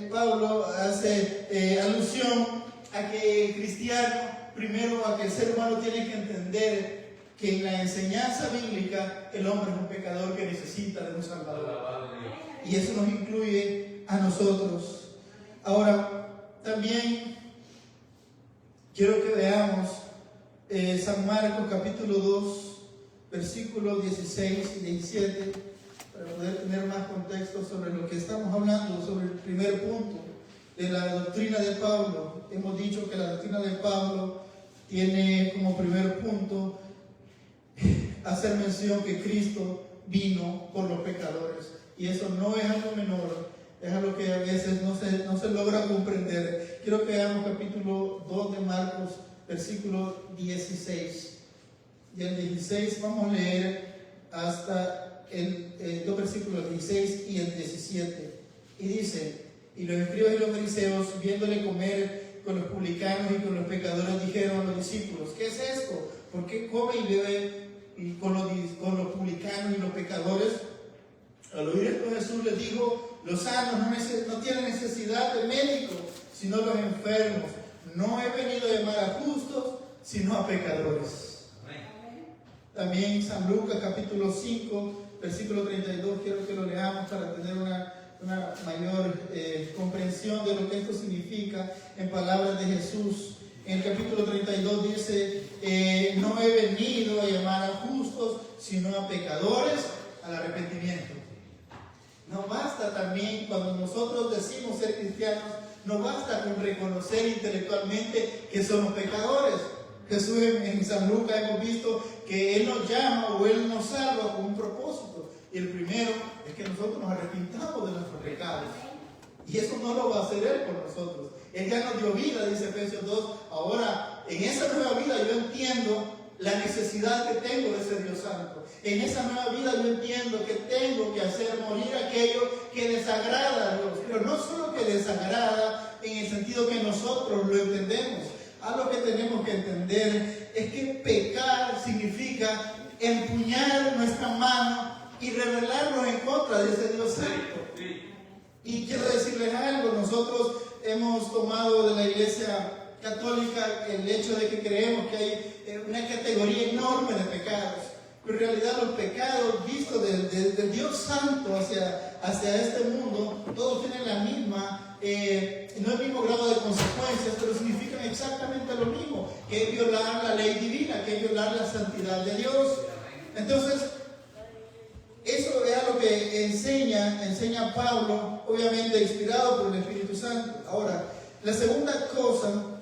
[SPEAKER 3] Pablo hace alusión a que el cristiano, primero a que el ser humano tiene que entender que en la enseñanza bíblica el hombre es un pecador que necesita de un Salvador. Y eso nos incluye a nosotros. Ahora, también quiero que veamos San Marcos capítulo 2, versículos 16 y 17, para poder tener más contexto sobre lo que estamos hablando, sobre el primer punto de la doctrina de Pablo. Hemos dicho que la doctrina de Pablo tiene como primer punto hacer mención que Cristo vino por los pecadores. Y eso no es algo menor, es algo que a veces no se logra comprender. Quiero que veamos capítulo 2 de Marcos, versículo 16. Y el 16 vamos a leer hasta dos versículos 16 y el 17. Y dice, y los escribas y los fariseos, viéndole comer con los publicanos y con los pecadores, dijeron a los discípulos, ¿qué es esto? ¿Por qué come y bebe con los publicanos y los pecadores? Al oír esto Jesús les dijo, los sanos no tienen necesidad de médicos, sino los enfermos. No he venido a llamar a justos, sino a pecadores. Amén. También San Lucas capítulo 5, versículo 32, quiero que lo leamos para tener una mayor comprensión de lo que esto significa en palabras de Jesús. En el capítulo 32 dice, no he venido a llamar a justos, sino a pecadores al arrepentimiento. No basta también cuando nosotros decimos ser cristianos, no basta con reconocer intelectualmente que somos pecadores. Jesús en San Lucas hemos visto que Él nos llama o Él nos salva con un propósito. Y el primero es que nosotros nos arrepintamos de nuestros pecados. Y eso no lo va a hacer Él por nosotros. Él ya nos dio vida, dice Efesios 2. Ahora, en esa nueva vida yo entiendo la necesidad que tengo de ser Dios santo. En esa nueva vida yo entiendo que tengo que hacer morir aquello que desagrada a Dios. Pero no solo que desagrada en el sentido que nosotros lo entendemos. Algo que tenemos que entender es que pecar significa empuñar nuestra mano y rebelarnos en contra de ese Dios santo. Y quiero decirles algo, nosotros hemos tomado de la Iglesia Católica el hecho de que creemos que hay una categoría enorme de pecados. Pero en realidad los pecados vistos del Dios Santo hacia este mundo, todos tienen la misma, no el mismo grado de consecuencias, pero significan exactamente lo mismo, que es violar la ley divina, que es violar la santidad de Dios. Entonces, eso es algo que enseña Pablo, obviamente inspirado por el Espíritu Santo. Ahora, la segunda cosa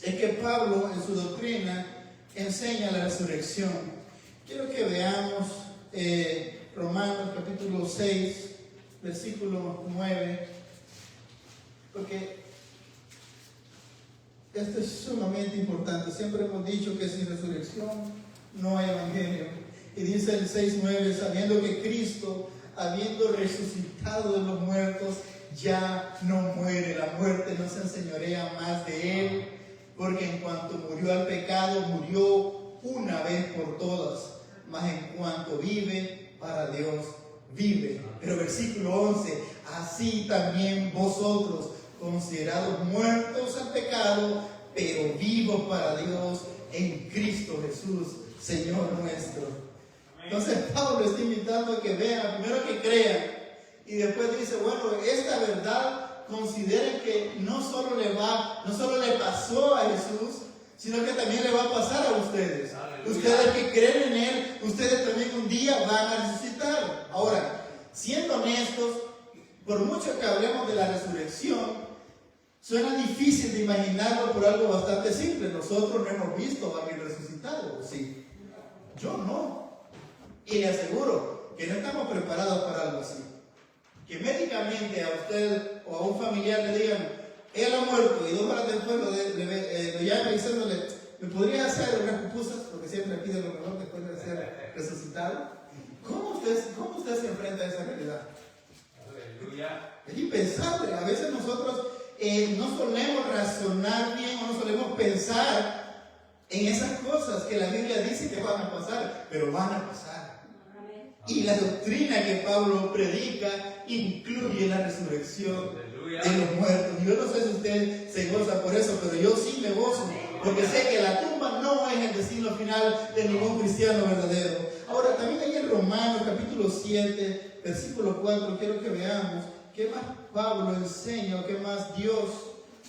[SPEAKER 3] es que Pablo en su doctrina enseña la resurrección. Quiero que veamos Romanos capítulo 6, versículo 9 porque esto es sumamente importante. Siempre hemos dicho que sin resurrección no hay evangelio. Y dice el 6:9, sabiendo que Cristo, habiendo resucitado de los muertos, ya no muere. La muerte no se enseñorea más de él, porque en cuanto murió al pecado, murió una vez por todas. Mas en cuanto vive, para Dios vive. Pero versículo 11, así también vosotros, considerados muertos al pecado, pero vivos para Dios en Cristo Jesús, Señor nuestro. Entonces Pablo está invitando a que vean, primero que crean, y después dice, bueno, esta verdad consideren que no solo le pasó a Jesús, sino que también le va a pasar a ustedes. Aleluya. Ustedes que creen en Él, ustedes también un día van a resucitar. Ahora, siendo honestos, por mucho que hablemos de la resurrección, suena difícil de imaginarlo por algo bastante simple. Nosotros no hemos visto a alguien resucitado, ¿sí? Yo no. Y le aseguro que no estamos preparados para algo así. Que médicamente a usted o a un familiar le digan, él ha muerto, y 2 horas después lo llaman diciéndole, ¿me podría hacer unas pupusas? Porque siempre pide lo mejor después de ser resucitado. ¿Cómo usted se enfrenta a esa realidad? Aleluya. Es impensable. A veces nosotros no solemos razonar bien o no solemos pensar en esas cosas que la Biblia dice que van a pasar, pero van a pasar. Y la doctrina que Pablo predica incluye la resurrección de los muertos. Yo no sé si usted se goza por eso, pero yo sí me gozo, porque sé que la tumba no es el destino final de ningún cristiano verdadero. Ahora, también hay en Romanos capítulo 7, versículo 4, quiero que veamos qué más Pablo enseña, o qué más Dios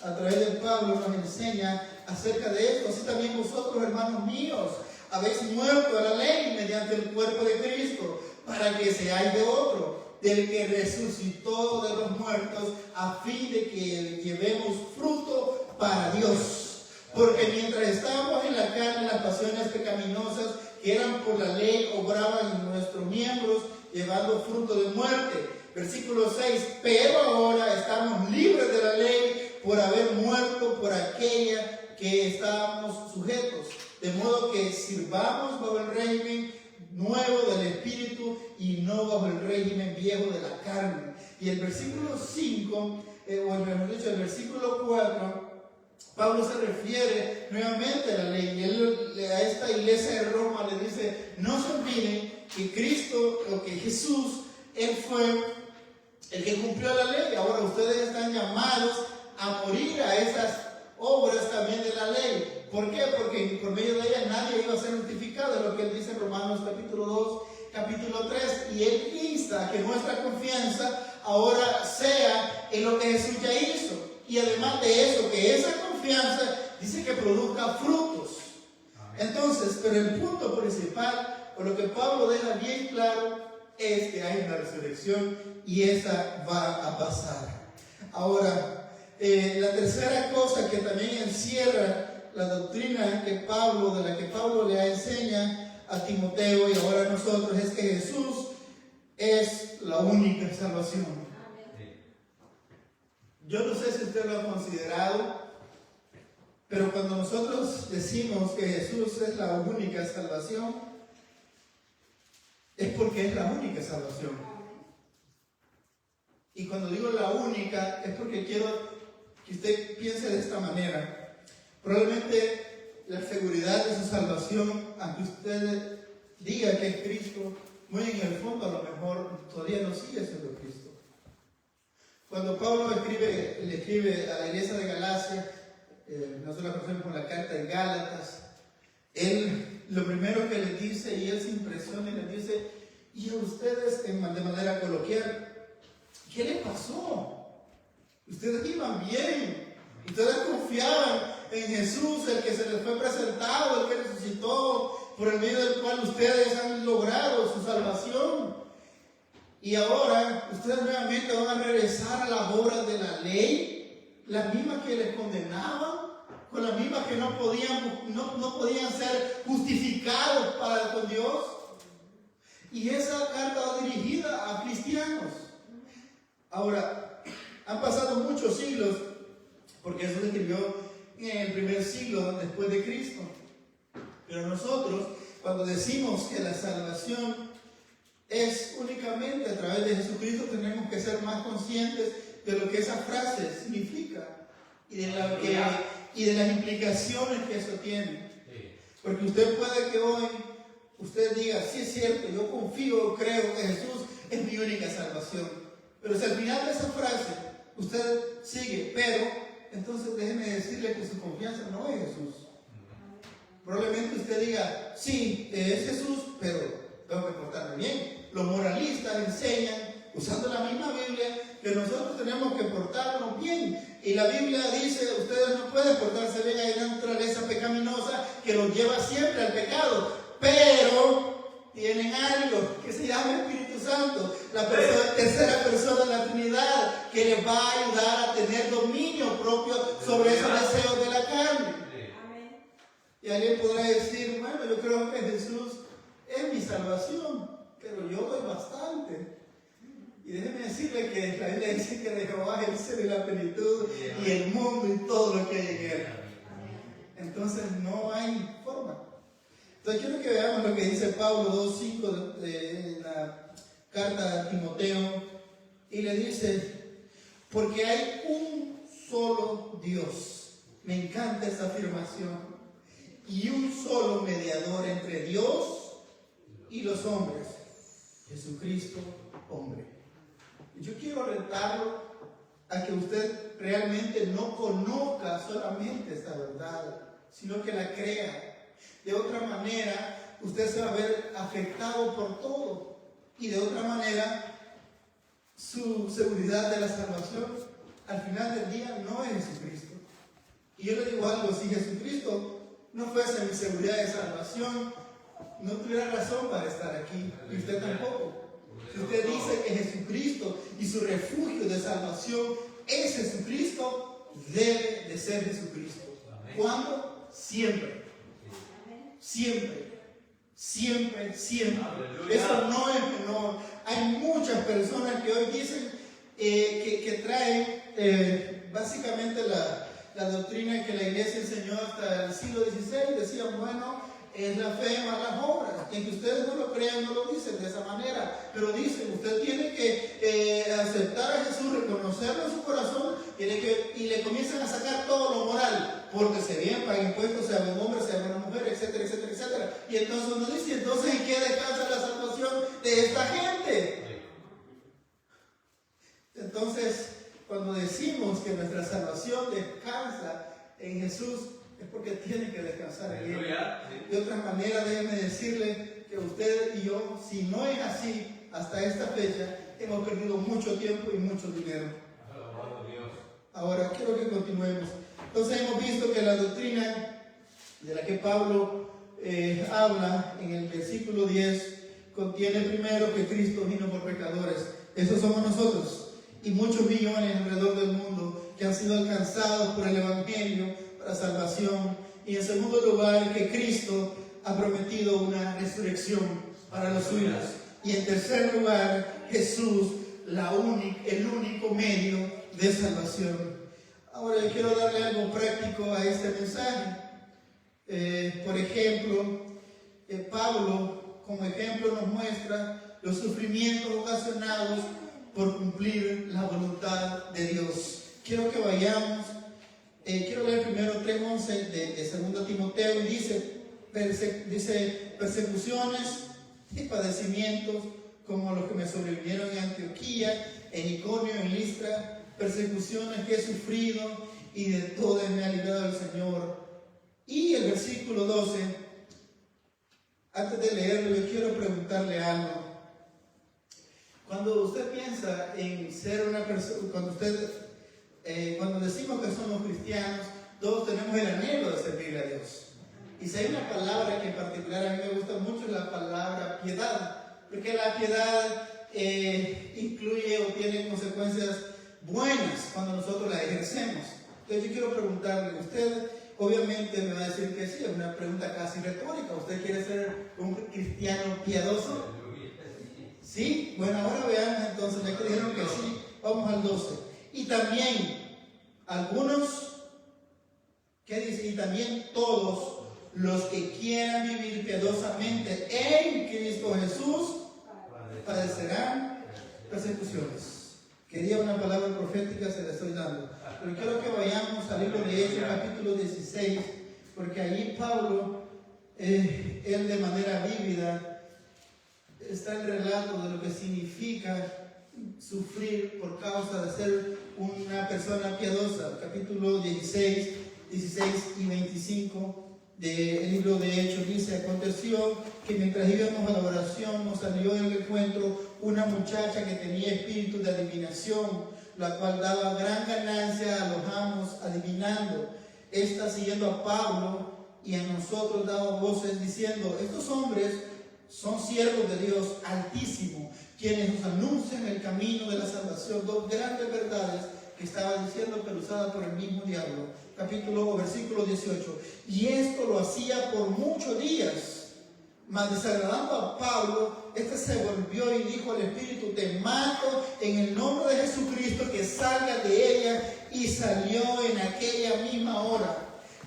[SPEAKER 3] a través de Pablo nos enseña acerca de esto. Así también vosotros, hermanos míos, habéis muerto a la ley mediante el cuerpo de Cristo, para que seáis de otro, del que resucitó de los muertos, a fin de que llevemos fruto para Dios. Porque mientras estábamos en la carne, las pasiones pecaminosas que eran por la ley obraban en nuestros miembros, llevando fruto de muerte. Versículo 6, pero ahora estamos libres de la ley por haber muerto por aquella que estábamos sujetos. De modo que sirvamos bajo el régimen nuevo del Espíritu y no bajo el régimen viejo de la carne. Y el versículo 5, o mejor dicho, el versículo 4, Pablo se refiere nuevamente a la ley. Y él a esta iglesia de Roma le dice, no se olviden que Cristo, o que Jesús, Él fue el que cumplió la ley. Ahora ustedes están llamados a morir a esas obras también de la ley. ¿Por qué? Porque por medio de ella nadie iba a ser justificado, es lo que él dice en Romanos capítulo 2, capítulo 3, y él insta a que nuestra confianza ahora sea en lo que Jesús ya hizo. Y además de eso, que esa confianza dice que produzca frutos. Entonces, pero el punto principal, o lo que Pablo deja bien claro, es que hay una resurrección y esa va a pasar. Ahora, la tercera cosa que también encierra la doctrina de la que Pablo le enseña a Timoteo y ahora a nosotros, es que Jesús es la única salvación. Yo no sé si usted lo ha considerado, pero cuando nosotros decimos que Jesús es la única salvación, es porque es la única salvación. Y cuando digo la única, es porque quiero que usted piense de esta manera. Probablemente la seguridad de su salvación, aunque usted diga que es Cristo, muy en el fondo a lo mejor todavía no sigue siendo Cristo. Cuando Pablo le escribe a la iglesia de Galacia, nosotros la conocemos por la carta de Gálatas, él lo primero que le dice, y él se impresiona y le dice, y a ustedes de manera coloquial, ¿qué le pasó? Ustedes iban bien, ustedes confiaban en Jesús, el que se les fue presentado, el que resucitó, por el medio del cual ustedes han logrado su salvación. Y ahora ustedes nuevamente van a regresar a las obras de la ley, las mismas que les condenaban, con las mismas que no podían ser justificados con Dios. Y esa carta va dirigida a cristianos. Ahora, Han pasado muchos siglos, porque Jesús escribió en el primer siglo después de Cristo. Pero nosotros, cuando decimos que la salvación es únicamente a través de Jesucristo, tenemos que ser más conscientes de lo que esa frase significa y de las implicaciones que eso tiene. Porque usted puede que hoy usted diga, sí es cierto, yo confío, creo que Jesús es mi única salvación. Pero si al final de esa frase usted sigue, pero entonces déjeme decirle que su confianza no es Jesús. Probablemente usted diga, sí, es Jesús, pero tengo que portarme bien. Los moralistas enseñan, usando la misma Biblia, que nosotros tenemos que portarnos bien. Y la Biblia dice, ustedes no pueden portarse bien, hay una naturaleza pecaminosa que los lleva siempre al pecado. Pero tienen algo que se llama Espíritu Santo, la tercera persona de la Trinidad, que les va a ayudar a tener dominio propio sobre esos deseos de la carne. Y alguien podrá decir, bueno, yo creo que Jesús es mi salvación, pero yo doy bastante. Y déjeme decirle que la Biblia dice que de Jehová es el cielo y la plenitud, y el mundo y todo lo que hay en él. Entonces no hay forma. Entonces quiero que veamos lo que dice Pablo 2:5 en la carta a Timoteo, y le dice, porque hay un solo Dios. Me encanta esa afirmación. Y un solo mediador entre Dios y los hombres, Jesucristo, hombre. Yo quiero retarlo a que usted realmente no conozca solamente esta verdad, sino que la crea. De otra manera, usted se va a ver afectado por todo. Y de otra manera, su seguridad de la salvación al final del día no es Jesucristo. Y yo le digo algo, si Jesucristo no fuese mi seguridad de salvación, no tuviera razón para estar aquí, y usted tampoco. Si usted dice que Jesucristo y su refugio de salvación es Jesucristo, debe de ser Jesucristo. ¿Cuándo? Siempre. Siempre. Siempre, siempre. Eso no es menor. Hay muchas personas que hoy dicen que traen básicamente la doctrina que la iglesia enseñó hasta el siglo XVI. Decían, bueno, es la fe más las obras. Y que ustedes no lo crean, no lo dicen de esa manera, pero dicen, usted tiene que aceptar a Jesús, reconocerlo en su corazón, y le comienzan a sacar todo lo moral, pórtese bien, pague impuestos, sea buen hombre, sea buena mujer, etcétera, etcétera, etcétera. Y entonces uno dice, entonces ¿en qué descansa la salvación de esta gente? Entonces, cuando decimos que nuestra salvación descansa en Jesús, es porque tiene que descansar en Él. De otra manera, déjeme decirle que usted y yo, si no es así, hasta esta fecha, hemos perdido mucho tiempo y mucho dinero. Ahora, quiero que continuemos. Entonces, hemos visto que la doctrina de la que Pablo habla en el versículo 10 contiene primero que Cristo vino por pecadores. Esos somos nosotros y muchos millones alrededor del mundo que han sido alcanzados por el Evangelio para salvación. Y en segundo lugar, que Cristo ha prometido una resurrección para los suyos. Y en tercer lugar, Jesús, el único medio de salvación. Ahora yo quiero darle algo práctico a este mensaje. Por ejemplo, Pablo como ejemplo nos muestra los sufrimientos ocasionados por cumplir la voluntad de Dios. Quiero que vayamos. Quiero leer primero 3:11 de 2 Timoteo, y dice persecuciones y padecimientos como los que me sobrevinieron en Antioquía, en Iconio, en Listra, persecuciones que he sufrido, y de todas me ha librado el Señor. Y el versículo 12, antes de leerlo, yo quiero preguntarle algo. Cuando usted piensa en ser una persona, cuando decimos que somos cristianos, todos tenemos el anhelo de servirle a Dios. Y si hay una palabra que en particular a mí me gusta mucho, es la palabra piedad, porque la piedad incluye o tiene consecuencias buenas cuando nosotros la ejercemos. Entonces yo quiero preguntarle, usted obviamente me va a decir que sí, es una pregunta casi retórica. ¿Usted quiere ser un cristiano piadoso? ¿Sí? Bueno, ahora veamos entonces, ya que dijeron que sí, vamos al 12. Y también algunos, ¿qué dice? Y también todos los que quieran vivir piadosamente en Cristo Jesús padecerán persecuciones. Quería una palabra profética, se la estoy dando. Pero quiero que vayamos al libro de Hechos, capítulo 16, porque allí Pablo, él de manera vívida, está el relato de lo que significa sufrir por causa de ser una persona piadosa. Capítulo 16 y 25 del libro de Hechos dice: aconteció que mientras íbamos a la oración nos salió en el encuentro una muchacha que tenía espíritu de adivinación, la cual daba gran ganancia a los amos adivinando. Esta, siguiendo a Pablo y a nosotros, daba voces diciendo: estos hombres son siervos de Dios Altísimo, quienes nos anuncian el camino de la salvación. Dos grandes verdades que estaba diciendo, pero usada por el mismo diablo. Versículo 18. Y esto lo hacía por muchos días, mas desagradando a Pablo, este se volvió y dijo al espíritu: te mato en el nombre de Jesucristo, que salga de ella. Y salió en aquella misma hora.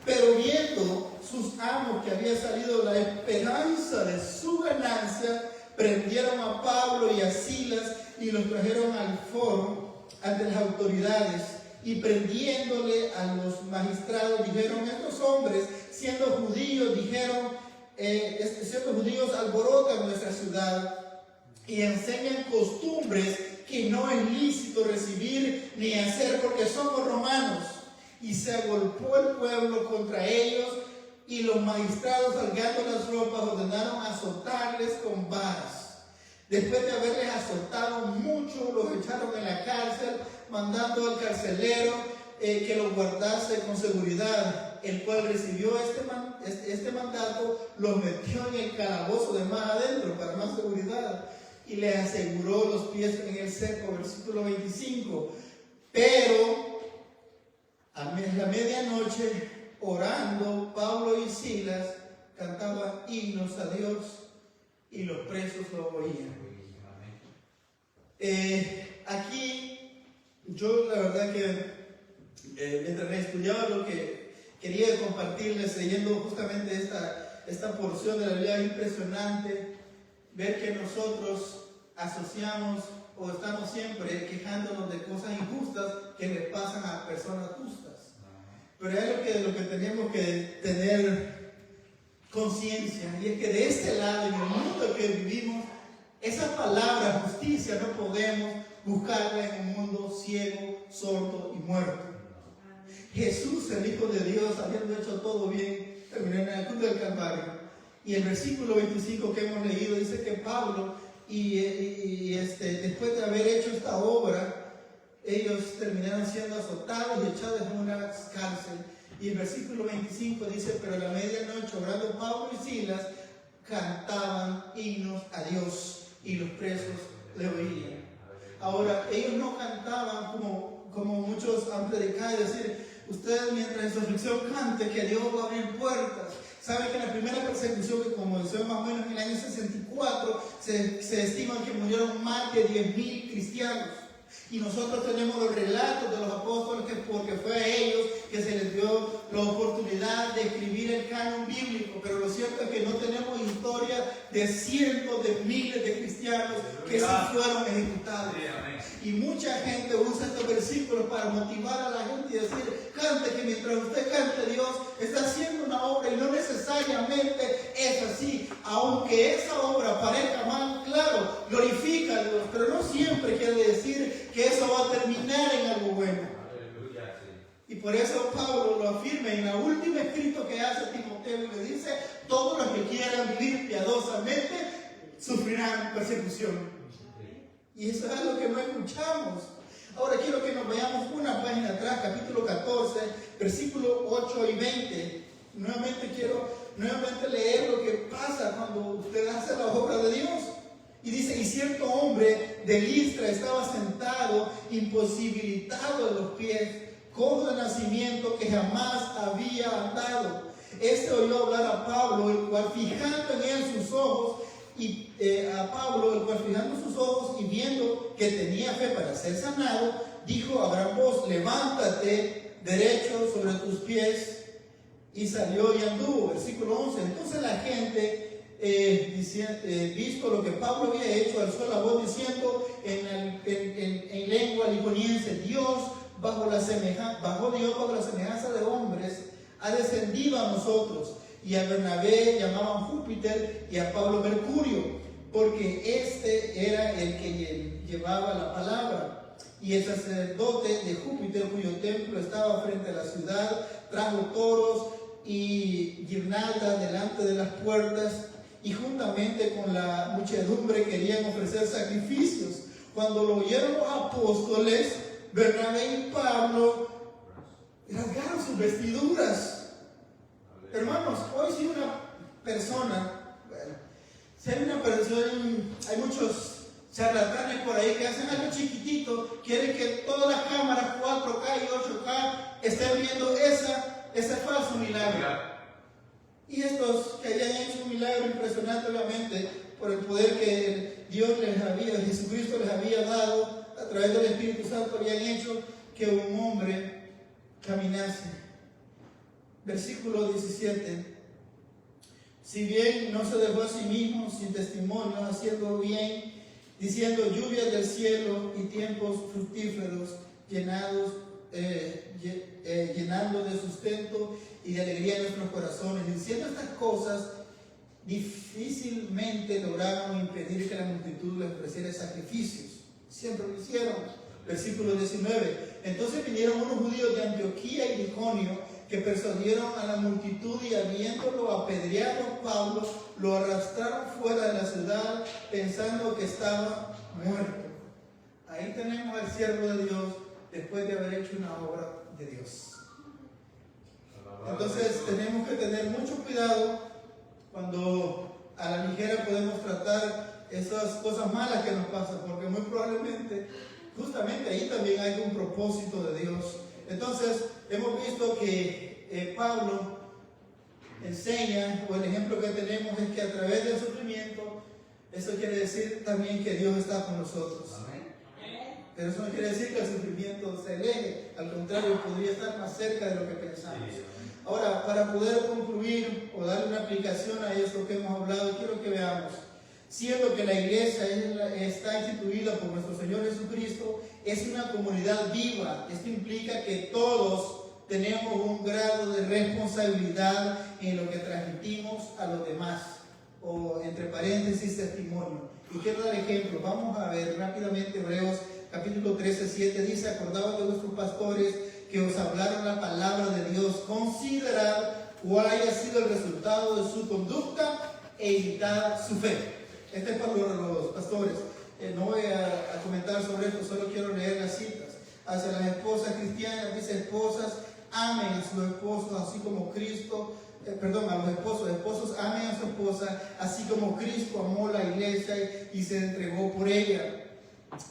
[SPEAKER 3] Pero viendo sus amos que había salido la esperanza de su ganancia, prendieron a Pablo y a Silas y los trajeron al foro ante las autoridades. Y prendiéndole a los magistrados, dijeron: estos hombres, siendo judíos, siendo judíos, alborotan nuestra ciudad y enseñan costumbres que no es lícito recibir ni hacer, porque somos romanos. Y se agolpó el pueblo contra ellos, y los magistrados, rasgando las ropas, ordenaron azotarles con varas. Después de haberles azotado mucho, los echaron en la cárcel, mandando al carcelero que los guardase con seguridad, el cual recibió este mandato, los metió en el calabozo de más adentro para más seguridad, y les aseguró los pies en el seco. Versículo 25. Pero a la medianoche, orando, Pablo y Silas cantaban himnos a Dios, y los presos lo oían. Aquí yo la verdad que mientras me estudiaba, lo que quería compartirles leyendo justamente esta porción de la Biblia, es impresionante ver que nosotros asociamos o estamos siempre quejándonos de cosas injustas que les pasan a personas justas. Pero es algo de lo que tenemos que tener conciencia, y es que de este lado, en el mundo que vivimos, esa palabra justicia no podemos buscarla en un mundo ciego, sordo y muerto. Jesús, el Hijo de Dios, habiendo hecho todo bien, terminó en la cruz del Calvario. Y el versículo 25 que hemos leído dice que Pablo, después de haber hecho esta obra, ellos terminaron siendo azotados y echados en una cárcel. Y el versículo 25 dice: pero a la medianoche, orando Pablo y Silas, cantaban himnos a Dios, y los presos le oían. Ahora, ellos no cantaban como muchos han predicado, es decir: ustedes mientras en su aflicción cante que Dios va a abrir puertas. Saben que en la primera persecución, que como decía más o menos en el año 64, se estima que murieron más de 10,000 cristianos. Y nosotros tenemos los relatos de los apóstoles, porque fue a ellos que se les dio la oportunidad de escribir el canon bíblico. Pero lo cierto es que no tenemos historia de cientos de miles de cristianos que sí fueron ejecutados. Y mucha gente usa estos versículos para motivar a la gente y decir: cante, que mientras usted cante, Dios está haciendo una obra. Y no necesariamente es así. Aunque esa obra parezca mal, claro, glorifica a Dios, pero no siempre quiere decir que eso va a terminar en algo bueno. Y por eso Pablo lo afirma en el último escrito que hace a Timoteo, y le dice: todos los que quieran vivir piadosamente sufrirán persecución. Y eso es algo que no escuchamos. Ahora quiero que nos vayamos una página atrás, capítulo 14, versículos 8 y 20. Quiero leer lo que pasa cuando usted hace la obra de Dios. Y dice: y cierto hombre de Listra estaba sentado, imposibilitado de los pies, cojo de nacimiento, que jamás había andado. Este oyó hablar a Pablo, el cual fijando en él sus ojos, y viendo que tenía fe para ser sanado, dijo a gran voz: levántate derecho sobre tus pies. Y salió y anduvo. Versículo 11. Entonces la gente, visto lo que Pablo había hecho, alzó la voz diciendo en lengua liconiense: bajó Dios bajo la semejanza de hombres, ha descendido a nosotros. Y a Bernabé llamaban Júpiter y a Pablo Mercurio, porque este era el que llevaba la palabra. Y el sacerdote de Júpiter, cuyo templo estaba frente a la ciudad, trajo toros y guirnaldas delante de las puertas, y juntamente con la muchedumbre querían ofrecer sacrificios. Cuando lo oyeron los apóstoles, Bernabé y Pablo rasgaron sus vestiduras. Hermanos, hoy si una persona, si hay una persona, hay muchos charlatanes por ahí que hacen algo chiquitito, quieren que todas las cámaras 4K y 8K estén viendo ese falso milagro. Y estos que hayan hecho un milagro impresionante, obviamente, por el poder que Jesucristo les había dado a través del Espíritu Santo, habían hecho que un hombre caminase. Versículo 17. Si bien no se dejó a sí mismo sin testimonio, haciendo bien, diciendo: lluvias del cielo y tiempos fructíferos, llenando de sustento y de alegría nuestros corazones. Diciendo estas cosas, difícilmente lograron impedir que la multitud le ofreciera sacrificios. Siempre lo hicieron. Versículo 19. Entonces vinieron unos judíos de Antioquía y Iconio, que persuadieron a la multitud, y habiéndolo apedreado a Pablo, lo arrastraron fuera de la ciudad, pensando que estaba muerto. Ahí tenemos al siervo de Dios después de haber hecho una obra de Dios. Entonces tenemos que tener mucho cuidado cuando a la ligera podemos tratar esas cosas malas que nos pasan, porque muy probablemente justamente ahí también hay un propósito de Dios. Entonces hemos visto que Pablo enseña, o el ejemplo que tenemos es que a través del sufrimiento, eso quiere decir también que Dios está con nosotros. Pero eso no quiere decir que el sufrimiento se aleje, al contrario, podría estar más cerca de lo que pensamos. Ahora, para poder concluir o darle una aplicación a esto que hemos hablado, quiero que veamos: siendo que la iglesia está instituida por nuestro Señor Jesucristo, es una comunidad viva. Esto implica que todos tenemos un grado de responsabilidad en lo que transmitimos a los demás, o entre paréntesis, testimonio. Y quiero dar ejemplo. Vamos a ver rápidamente Hebreos capítulo 13:7. Dice: acordaos de vuestros pastores que os hablaron la palabra de Dios, considerad cuál haya sido el resultado de su conducta e imitad su fe. Este es para los pastores. No voy a comentar sobre esto, solo quiero leer las citas. Hacia las esposas cristianas dice: esposas, amen a sus esposos, así como Cristo, a los esposos amen a su esposa, así como Cristo amó la iglesia y se entregó por ella.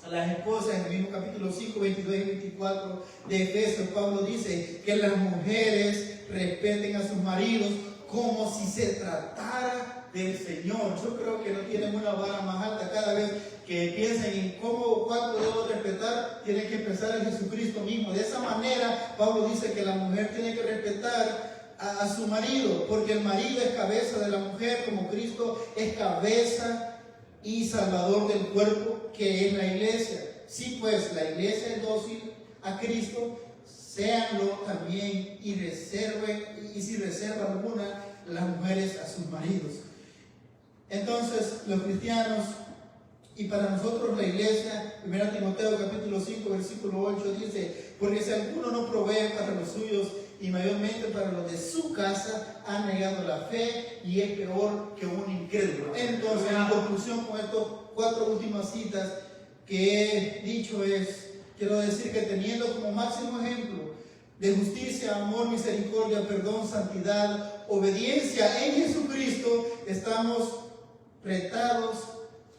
[SPEAKER 3] A las esposas, en el mismo capítulo 5, 22 y 24 de Efesios, Pablo dice que las mujeres respeten a sus maridos como si se tratara del Señor. Yo creo que no tienen una vara más alta. Cada vez que piensen en cuánto debo respetar, tienen que pensar en Jesucristo mismo. De esa manera, Pablo dice que la mujer tiene que respetar a su marido, porque el marido es cabeza de la mujer, como Cristo es cabeza y salvador del cuerpo, que es la iglesia. Si pues la iglesia es dócil a Cristo, séanlo también, y si reserva alguna, las mujeres a sus maridos. Entonces, los cristianos, y para nosotros la iglesia, 1 Timoteo capítulo 5 versículo 8 dice: porque si alguno no provee para los suyos, y mayormente para los de su casa, han negado la fe y es peor que un incrédulo. Entonces, en conclusión, con estas 4 últimas citas que he dicho, quiero decir que teniendo como máximo ejemplo de justicia, amor, misericordia, perdón, santidad, obediencia en Jesucristo, estamos retados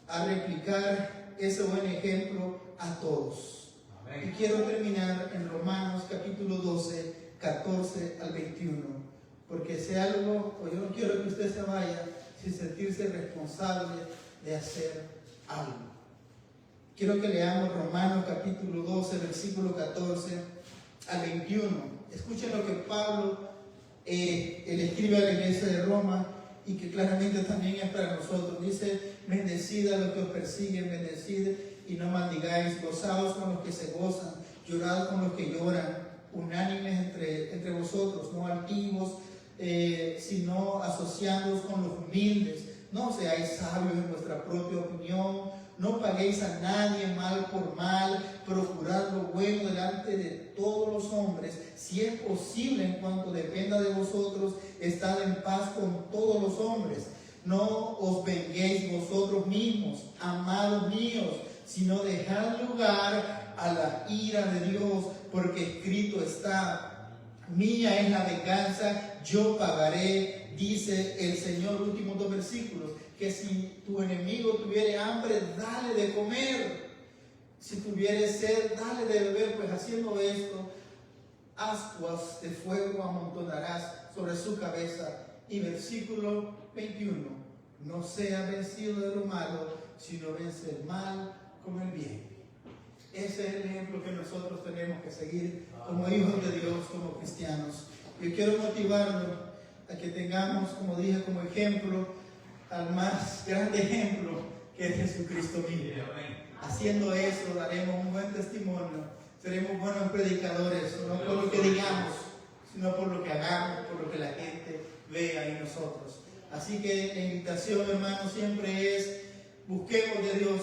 [SPEAKER 3] a replicar ese buen ejemplo a todos. Amén. Y quiero terminar en Romanos capítulo 12, 14 al 21, porque si algo, o yo no quiero que usted se vaya sin sentirse responsable de hacer algo. quiero que leamos Romanos capítulo 12, versículo 14 al 21. Escuchen lo que Pablo él escribe a la iglesia de Roma y que claramente también es para nosotros. Dice: bendecid a los que os persiguen, bendecid y no maldigáis, gozaos con los que se gozan, llorad con los que lloran, unánimes entre vosotros, no altivos, sino asociándoos con los humildes. No seáis sabios en vuestra propia opinión, no paguéis a nadie mal por mal, procurad lo bueno delante de todos los hombres. Si es posible, en cuanto dependa de vosotros, estad en paz con todos los hombres. No os venguéis vosotros mismos, amados míos, sino dejad lugar a la ira de Dios, porque escrito está: mía es la venganza, yo pagaré, dice el Señor. Últimos 2 versículos: que si tu enemigo tuviere hambre, dale de comer; si tuviere sed, dale de beber, pues haciendo esto, ascuas de fuego amontonarás sobre su cabeza. Y versículo 21: no sea vencido de lo malo, sino vence el mal con el bien. Ese es el ejemplo que nosotros tenemos que seguir como hijos de Dios, como cristianos. Yo quiero motivarlo a que tengamos, como dije, como ejemplo al más grande ejemplo, que es Jesucristo mismo. Haciendo eso daremos un buen testimonio, seremos buenos predicadores, no por lo que digamos, sino por lo que hagamos, por lo que la gente vea en nosotros. Así que la invitación, hermanos, siempre es: busquemos de Dios.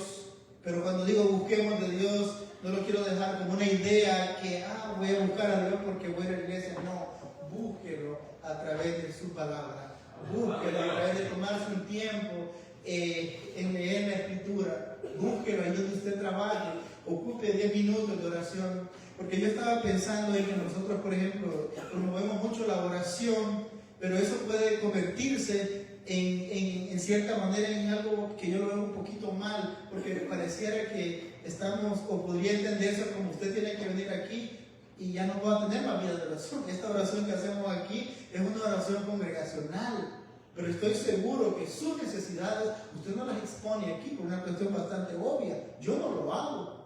[SPEAKER 3] Pero cuando digo busquemos de Dios, no lo quiero dejar como una idea que voy a buscar a Dios porque voy a la iglesia. No, búsquelo a través de su palabra. Búsquelo a través de tomarse un tiempo en leer la escritura. Búsquelo ahí donde usted trabaje. Ocupe 10 minutos de oración. Porque yo estaba pensando en que nosotros, por ejemplo, promovemos mucho la oración, pero eso puede convertirse en cierta manera en algo que yo lo veo un poquito mal, porque pareciera que estamos, o podría entenderse como: usted tiene que venir aquí y ya no va a tener la vida de oración. Esta oración que hacemos aquí es una oración congregacional, pero estoy seguro que sus necesidades usted no las expone aquí por una cuestión bastante obvia. Yo no lo hago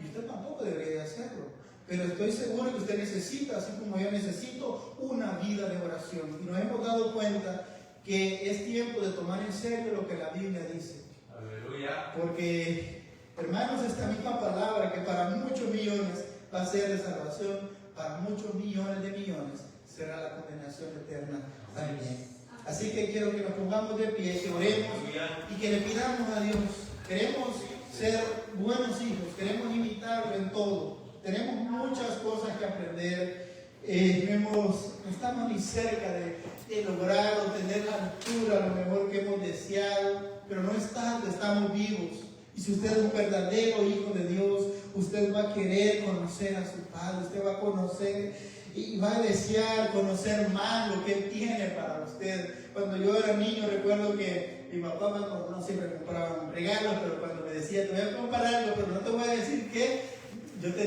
[SPEAKER 3] y usted tampoco debería de hacerlo, pero estoy seguro que usted necesita, así como yo necesito, una vida de oración. Y nos hemos dado cuenta que es tiempo de tomar en serio lo que la Biblia dice. Aleluya. Porque, hermanos, esta misma palabra, que para muchos millones va a ser de salvación, para muchos millones de millones será la condenación eterna también. Así que quiero que nos pongamos de pie, que oremos y que le pidamos a Dios. Queremos ser buenos hijos, queremos imitarlo en todo. Tenemos muchas cosas que aprender. No estamos ni cerca de lograr o tener la altura, lo mejor que hemos deseado, pero no es tanto, estamos vivos. Y si usted es un verdadero hijo de Dios, usted va a querer conocer a su Padre, usted va a conocer y va a desear conocer más lo que Él tiene para usted. Cuando yo era niño, recuerdo que mi papá no siempre me compraba regalos, pero cuando me decía: te voy a comprar algo, pero no te voy a decir qué, yo tenía